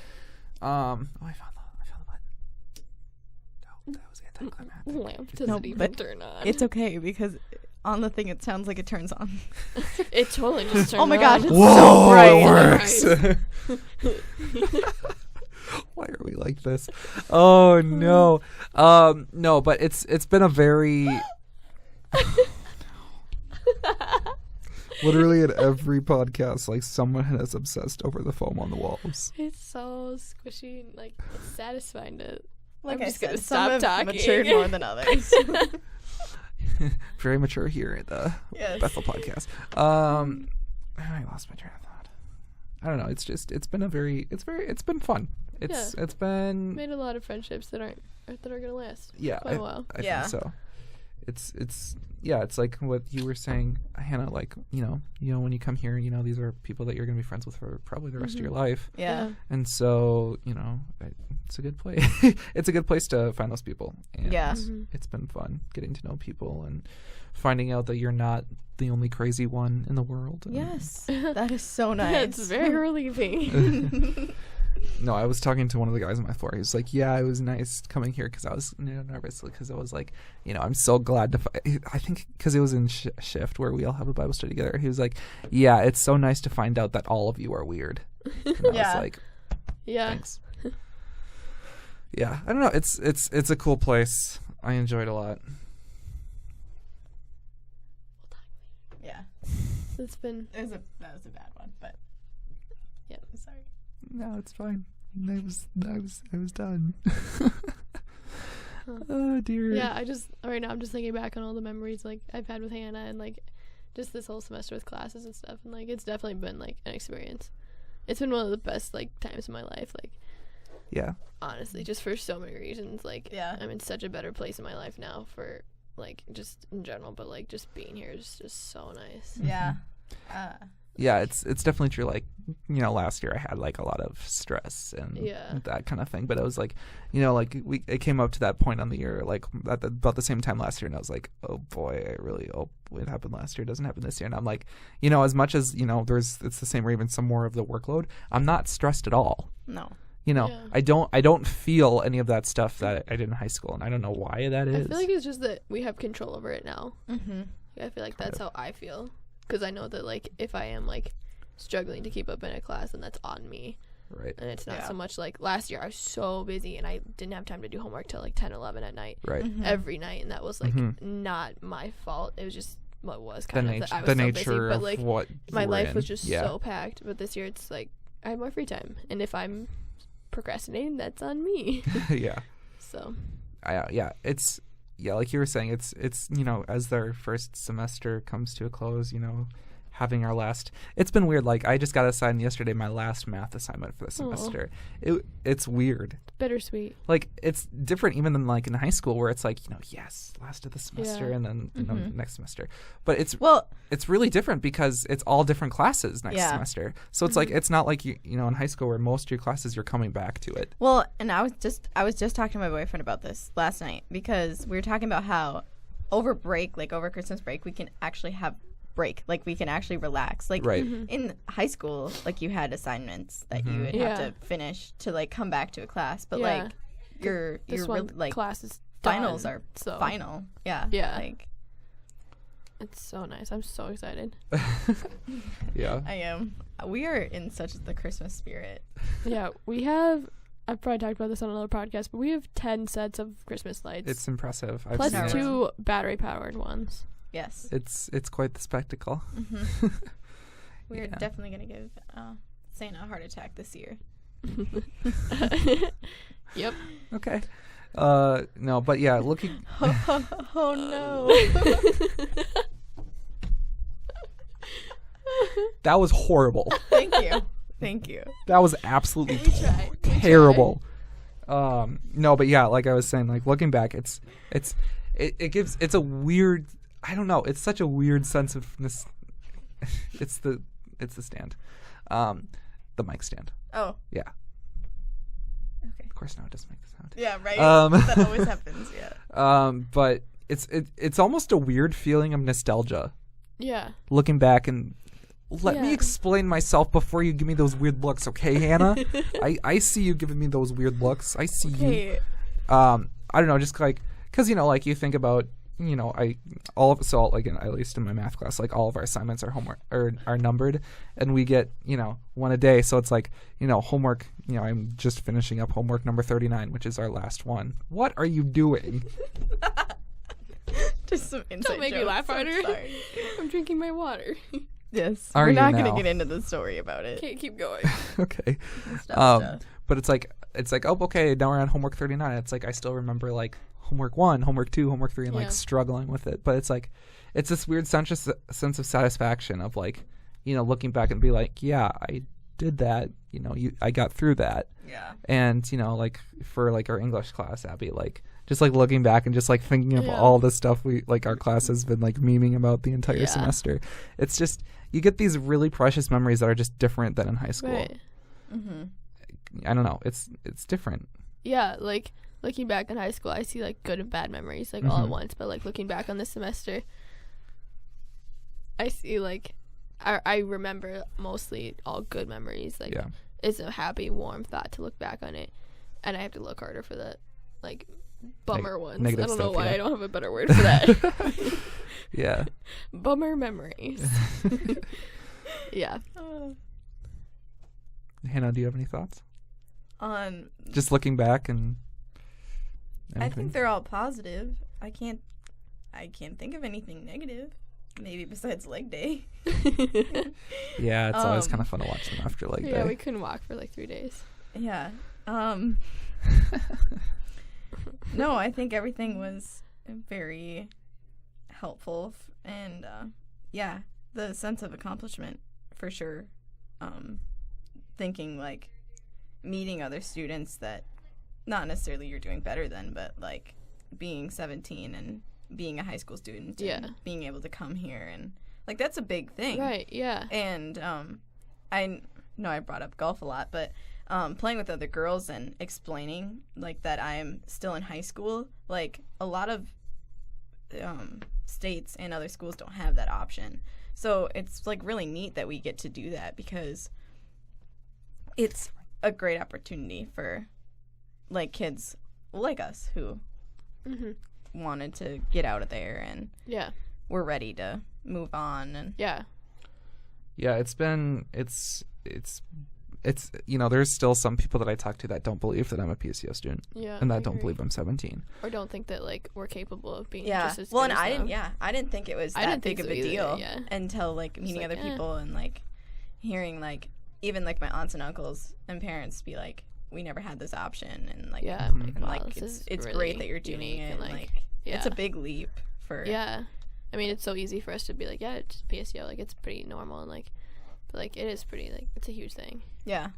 I found the button. No, that was anticlimactic. Lamp doesn't No, even but turn on. It's okay because on the thing it sounds like it turns on. It totally just turned on. Oh my gosh, it's Whoa, so bright. it works. Why are we like this? Oh no, no, but it's been a very. Literally at every podcast, like someone has obsessed over the foam on the walls. It's so squishy, and, like it's satisfying to. Like I'm I just said, gonna some stop have talking. matured more than others. Very mature here at the Yes. Bethel podcast. I lost my train of thought. I don't know. It's been fun. It's been Made a lot of friendships that are gonna last. yeah. quite a while. I Yeah. think so. It's like what you were saying, Hannah. Like you know, when you come here, these are people that you're gonna be friends with for probably the rest of your life. Yeah. And so it's a good place. It's a good place to find those people. And Yeah. it's been fun getting to know people and finding out that you're not the only crazy one in the world. And Yes. That is so nice. It's very relieving. No, I was talking to one of the guys on my floor. He was like, "Yeah, it was nice coming here because I was nervous because I was like, I'm so glad to." I think because it was in shift where we all have a Bible study together. He was like, "Yeah, it's so nice to find out that all of you are weird." And I was like, Yeah. "Thanks." Yeah, I don't know. It's a cool place. I enjoyed it a lot. Yeah. It's been. That was a bad one, but Yeah. I'm sorry. No, it's fine. I was done. Oh dear. Yeah, right now I'm just thinking back on all the memories like I've had with Hannah and like just this whole semester with classes and stuff, and like it's definitely been like an experience. It's been one of the best like times of my life, like Yeah. honestly, just for so many reasons. Like Yeah. I'm in such a better place in my life now for like just in general, but like just being here is just so nice. Yeah. Yeah, it's definitely true. Like, last year I had like a lot of stress and that kind of thing. But it was like, it came up to that point on the year, like at about the same time last year, and I was like, oh boy, I really hope what happened last year doesn't happen this year. And I'm like, as much as it's the same or even some more of the workload, I'm not stressed at all. No. You know, Yeah. I don't feel any of that stuff that I did in high school, and I don't know why that is. I feel like it's just that we have control over it now. Mm-hmm. I feel like that's how I feel, because I know that like if I am like struggling to keep up in a class, then that's on me. Right. And it's not so much like last year I was so busy and I didn't have time to do homework till like 10, 11 at night. Right. Mm-hmm. Every night, and that was like not my fault. It was just what was kind of I was the so nature busy, but like of what my you were life in. was just Yeah. so packed. But this year it's like I have more free time, and if I'm procrastinating, that's on me. Yeah. So It's like you were saying, it's you know, as their first semester comes to a close, you know, having our last, it's been weird. Like I just got assigned yesterday my last math assignment for the semester. It's weird. bittersweet. Like it's different even than like in high school where it's like, you know, yes, last of the semester and then you know, next semester. But it's really different because it's all different classes next semester. So it's like it's not like you know in high school where most of your classes you're coming back to it. Well, and I was just talking to my boyfriend about this last night because we were talking about how over break, like over Christmas break, we can actually have break, like we can actually relax, like in high school, like you had assignments that you would have to finish to like come back to a class, but like your like class is finals done, are so final. Like it's so nice. I'm so excited. Yeah. I am. We are in such the Christmas spirit. Yeah, we have, I've probably talked about this on another podcast, but we have 10 sets of Christmas lights. It's impressive. I've plus seen it. 2 battery powered ones. Yes. It's quite the spectacle. We are definitely going to give Santa a heart attack this year. Yep. Okay. No, but yeah, looking. Oh no. That was horrible. Thank you. That was absolutely tried. terrible. No, but yeah, like I was saying, like looking back, it's a weird. I don't know. It's such a weird sense of it's the stand, the mic stand. Oh. Yeah. Okay. Of course, now it doesn't make the sound. Yeah. Right. That always happens. Yeah. But it's almost a weird feeling of nostalgia. Yeah. Looking back and let me explain myself before you give me those weird looks, okay, Hannah? I see you giving me those weird looks. I see you. I don't know, just like because you know, like you think about. You know, at least in my math class, like all of our assignments are homework are numbered, and we get one a day. So it's like homework. I'm just finishing up homework number 39, which is our last one. What are you doing? Just some inside Don't make me jokes. laugh harder. I'm sorry. I'm drinking my water. Yes, Are we're you not now? gonna get into the story about it. Can't keep going. Okay. Stuff. But it's like oh, okay, now we're on homework 39. It's like I still remember like homework 1, homework 2, homework 3, and like struggling with it. But it's like it's this weird sense of satisfaction of like looking back and be like, yeah, I did that. I got through that. Yeah. And like for like our English class, Abby, like just like looking back and just like thinking of all the stuff we like our class has been like memeing about the entire semester. It's just you get these really precious memories that are just different than in high school. Right. I don't know. It's different. Yeah, like looking back in high school, I see like good and bad memories like all at once. But like looking back on this semester, I see like I remember mostly all good memories. Like it's a happy, warm thought to look back on it, and I have to look harder for the like bummer ones. I don't know why I don't have a better word for that. Yeah. Bummer memories. Yeah. Hannah, do you have any thoughts? On just looking back and anything? I think they're all positive. I can't think of anything negative. Maybe besides leg day. Yeah, it's always kind of fun to watch them after leg day. Yeah, we couldn't walk for like 3 days. Yeah. No, I think everything was very helpful and the sense of accomplishment for sure. Thinking like meeting other students that not necessarily you're doing better than, but like being 17 and being a high school student and being able to come here and like that's a big thing. Right, yeah. And I know I brought up golf a lot, but playing with other girls and explaining like that I'm still in high school, like a lot of states and other schools don't have that option. So it's like really neat that we get to do that because it's a great opportunity for like kids like us who wanted to get out of there and we're ready to move on. And it's there's still some people that I talk to that don't believe that I'm a PSEO student and that don't believe I'm 17 or don't think that like we're capable of being just as well, good and as I didn't think it was that big of a deal until like meeting other people and like hearing like even like my aunts and uncles and parents be like, we never had this option, and like and wow, like it's really great that you're doing it, and like it's a big leap for I mean, it's so easy for us to be like, it's PSEO, like it's pretty normal, and like, but like it is pretty like it's a huge thing. Yeah,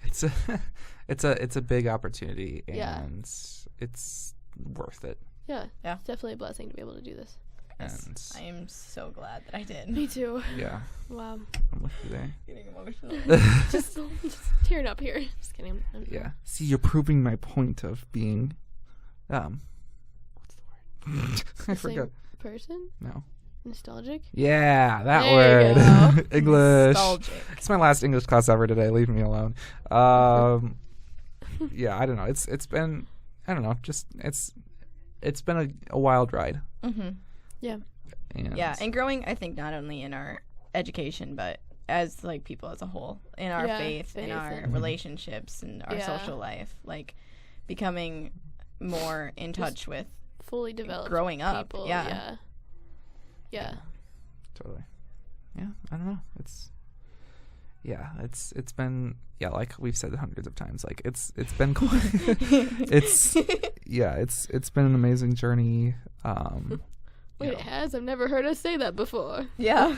it's a big opportunity, and it's worth it. Yeah, it's definitely a blessing to be able to do this. And I am so glad that I did. Me too. Yeah. Wow. I'm with you there. Getting emotional. just tearing up here. Just kidding. Yeah. See, you're proving my point of being, what's the word? I forgot. Person? No. Nostalgic? Yeah, that there word. English. Nostalgic. It's my last English class ever today. Leave me alone. Yeah, I don't know. It's been, I don't know. Just it's been a wild ride. Yeah. And growing, I think, not only in our education, but as like people as a whole, in our faith, in our relationships, and our social life, like becoming more in touch with fully developed growing up. People. Yeah. Totally. Yeah, I don't know. It's been like we've said hundreds of times. Like it's been quite it's been an amazing journey. Wait, it has? I've never heard us say that before. Yeah.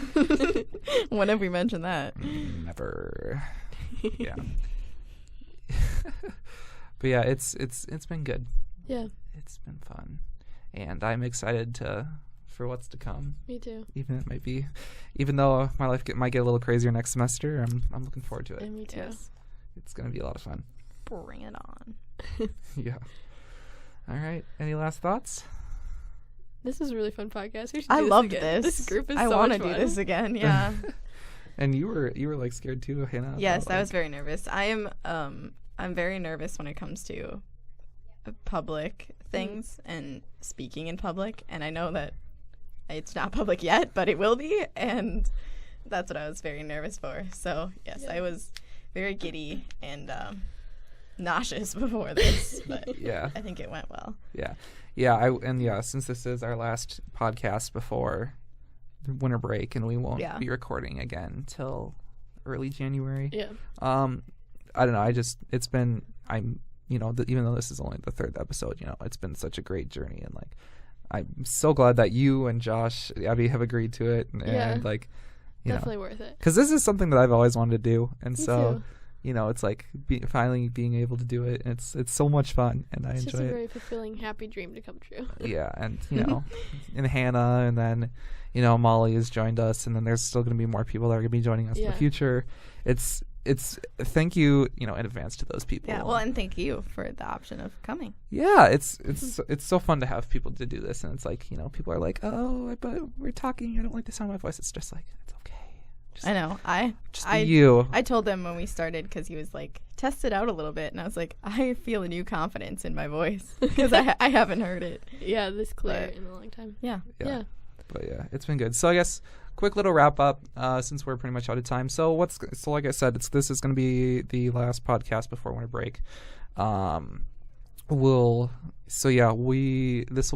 When have we mentioned that? Never. Yeah. But yeah, it's been good. Yeah. It's been fun. And I'm excited for what's to come. Me too. Even though my life might get a little crazier next semester, I'm looking forward to it. And me too. Yes. It's going to be a lot of fun. Bring it on. Yeah. All right. Any last thoughts? This is a really fun podcast. We should I do loved this again. this. This group is I so want much to do fun. this again. Yeah. And you were like scared too, Hannah? Yes, I was very nervous. I am. I'm very nervous when it comes to public things and speaking in public. And I know that it's not public yet, but it will be. And that's what I was very nervous for. So yes, I was very giddy and nauseous before this, but I think it went well. Since this is our last podcast before the winter break, and we won't be recording again till early January. I don't know. Even though this is only the third episode, it's been such a great journey, and like I'm so glad that you and Josh, Abby, have agreed to it, and like definitely worth it, because this is something that I've always wanted to do, and Me so. too. It's like finally being able to do it. And it's so much fun, and I enjoy it. It's just a very fulfilling, happy dream to come true. Yeah, and and Hannah, and then Molly has joined us, and then there's still going to be more people that are going to be joining us in the future. It's thank you in advance to those people. Yeah, well, and thank you for the option of coming. Yeah, it's so fun to have people to do this, and it's like people are like, oh, but we're talking. I don't like the sound of my voice. It's just like it's okay. I know. I told him when we started, because he was like, test it out a little bit, and I was like, I feel a new confidence in my voice because I haven't heard it. Yeah, this clear in a long time. Yeah. But yeah, it's been good. So I guess quick little wrap up since we're pretty much out of time. So like I said, this is going to be the last podcast before winter break. This will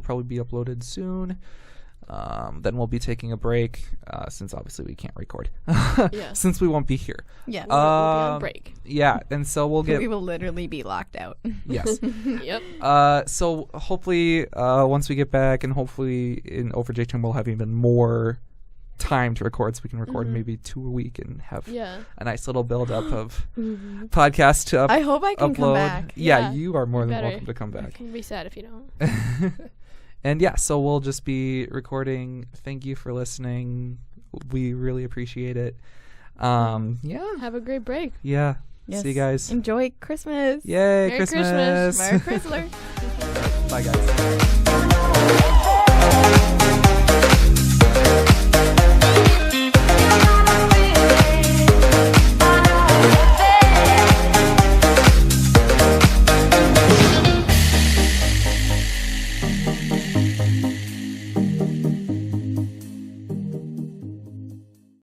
probably be uploaded soon. Then we'll be taking a break since obviously we can't record since we won't be here. Yeah, we'll be on break. Yeah, and so we will literally be locked out. Yes. Yep. So hopefully once we get back, and hopefully over J-Term we'll have even more time to record, so we can record maybe 2 a week and have a nice little build up of podcasts to I hope I can upload. come back. Yeah, you are more than welcome to come back. It's gonna be sad if you don't. And so we'll just be recording. Thank you for listening. We really appreciate it. Have a great break. Yeah. Yes. See you guys. Enjoy Christmas. Yay, Merry Christmas. Merry Chrysler. Bye, guys.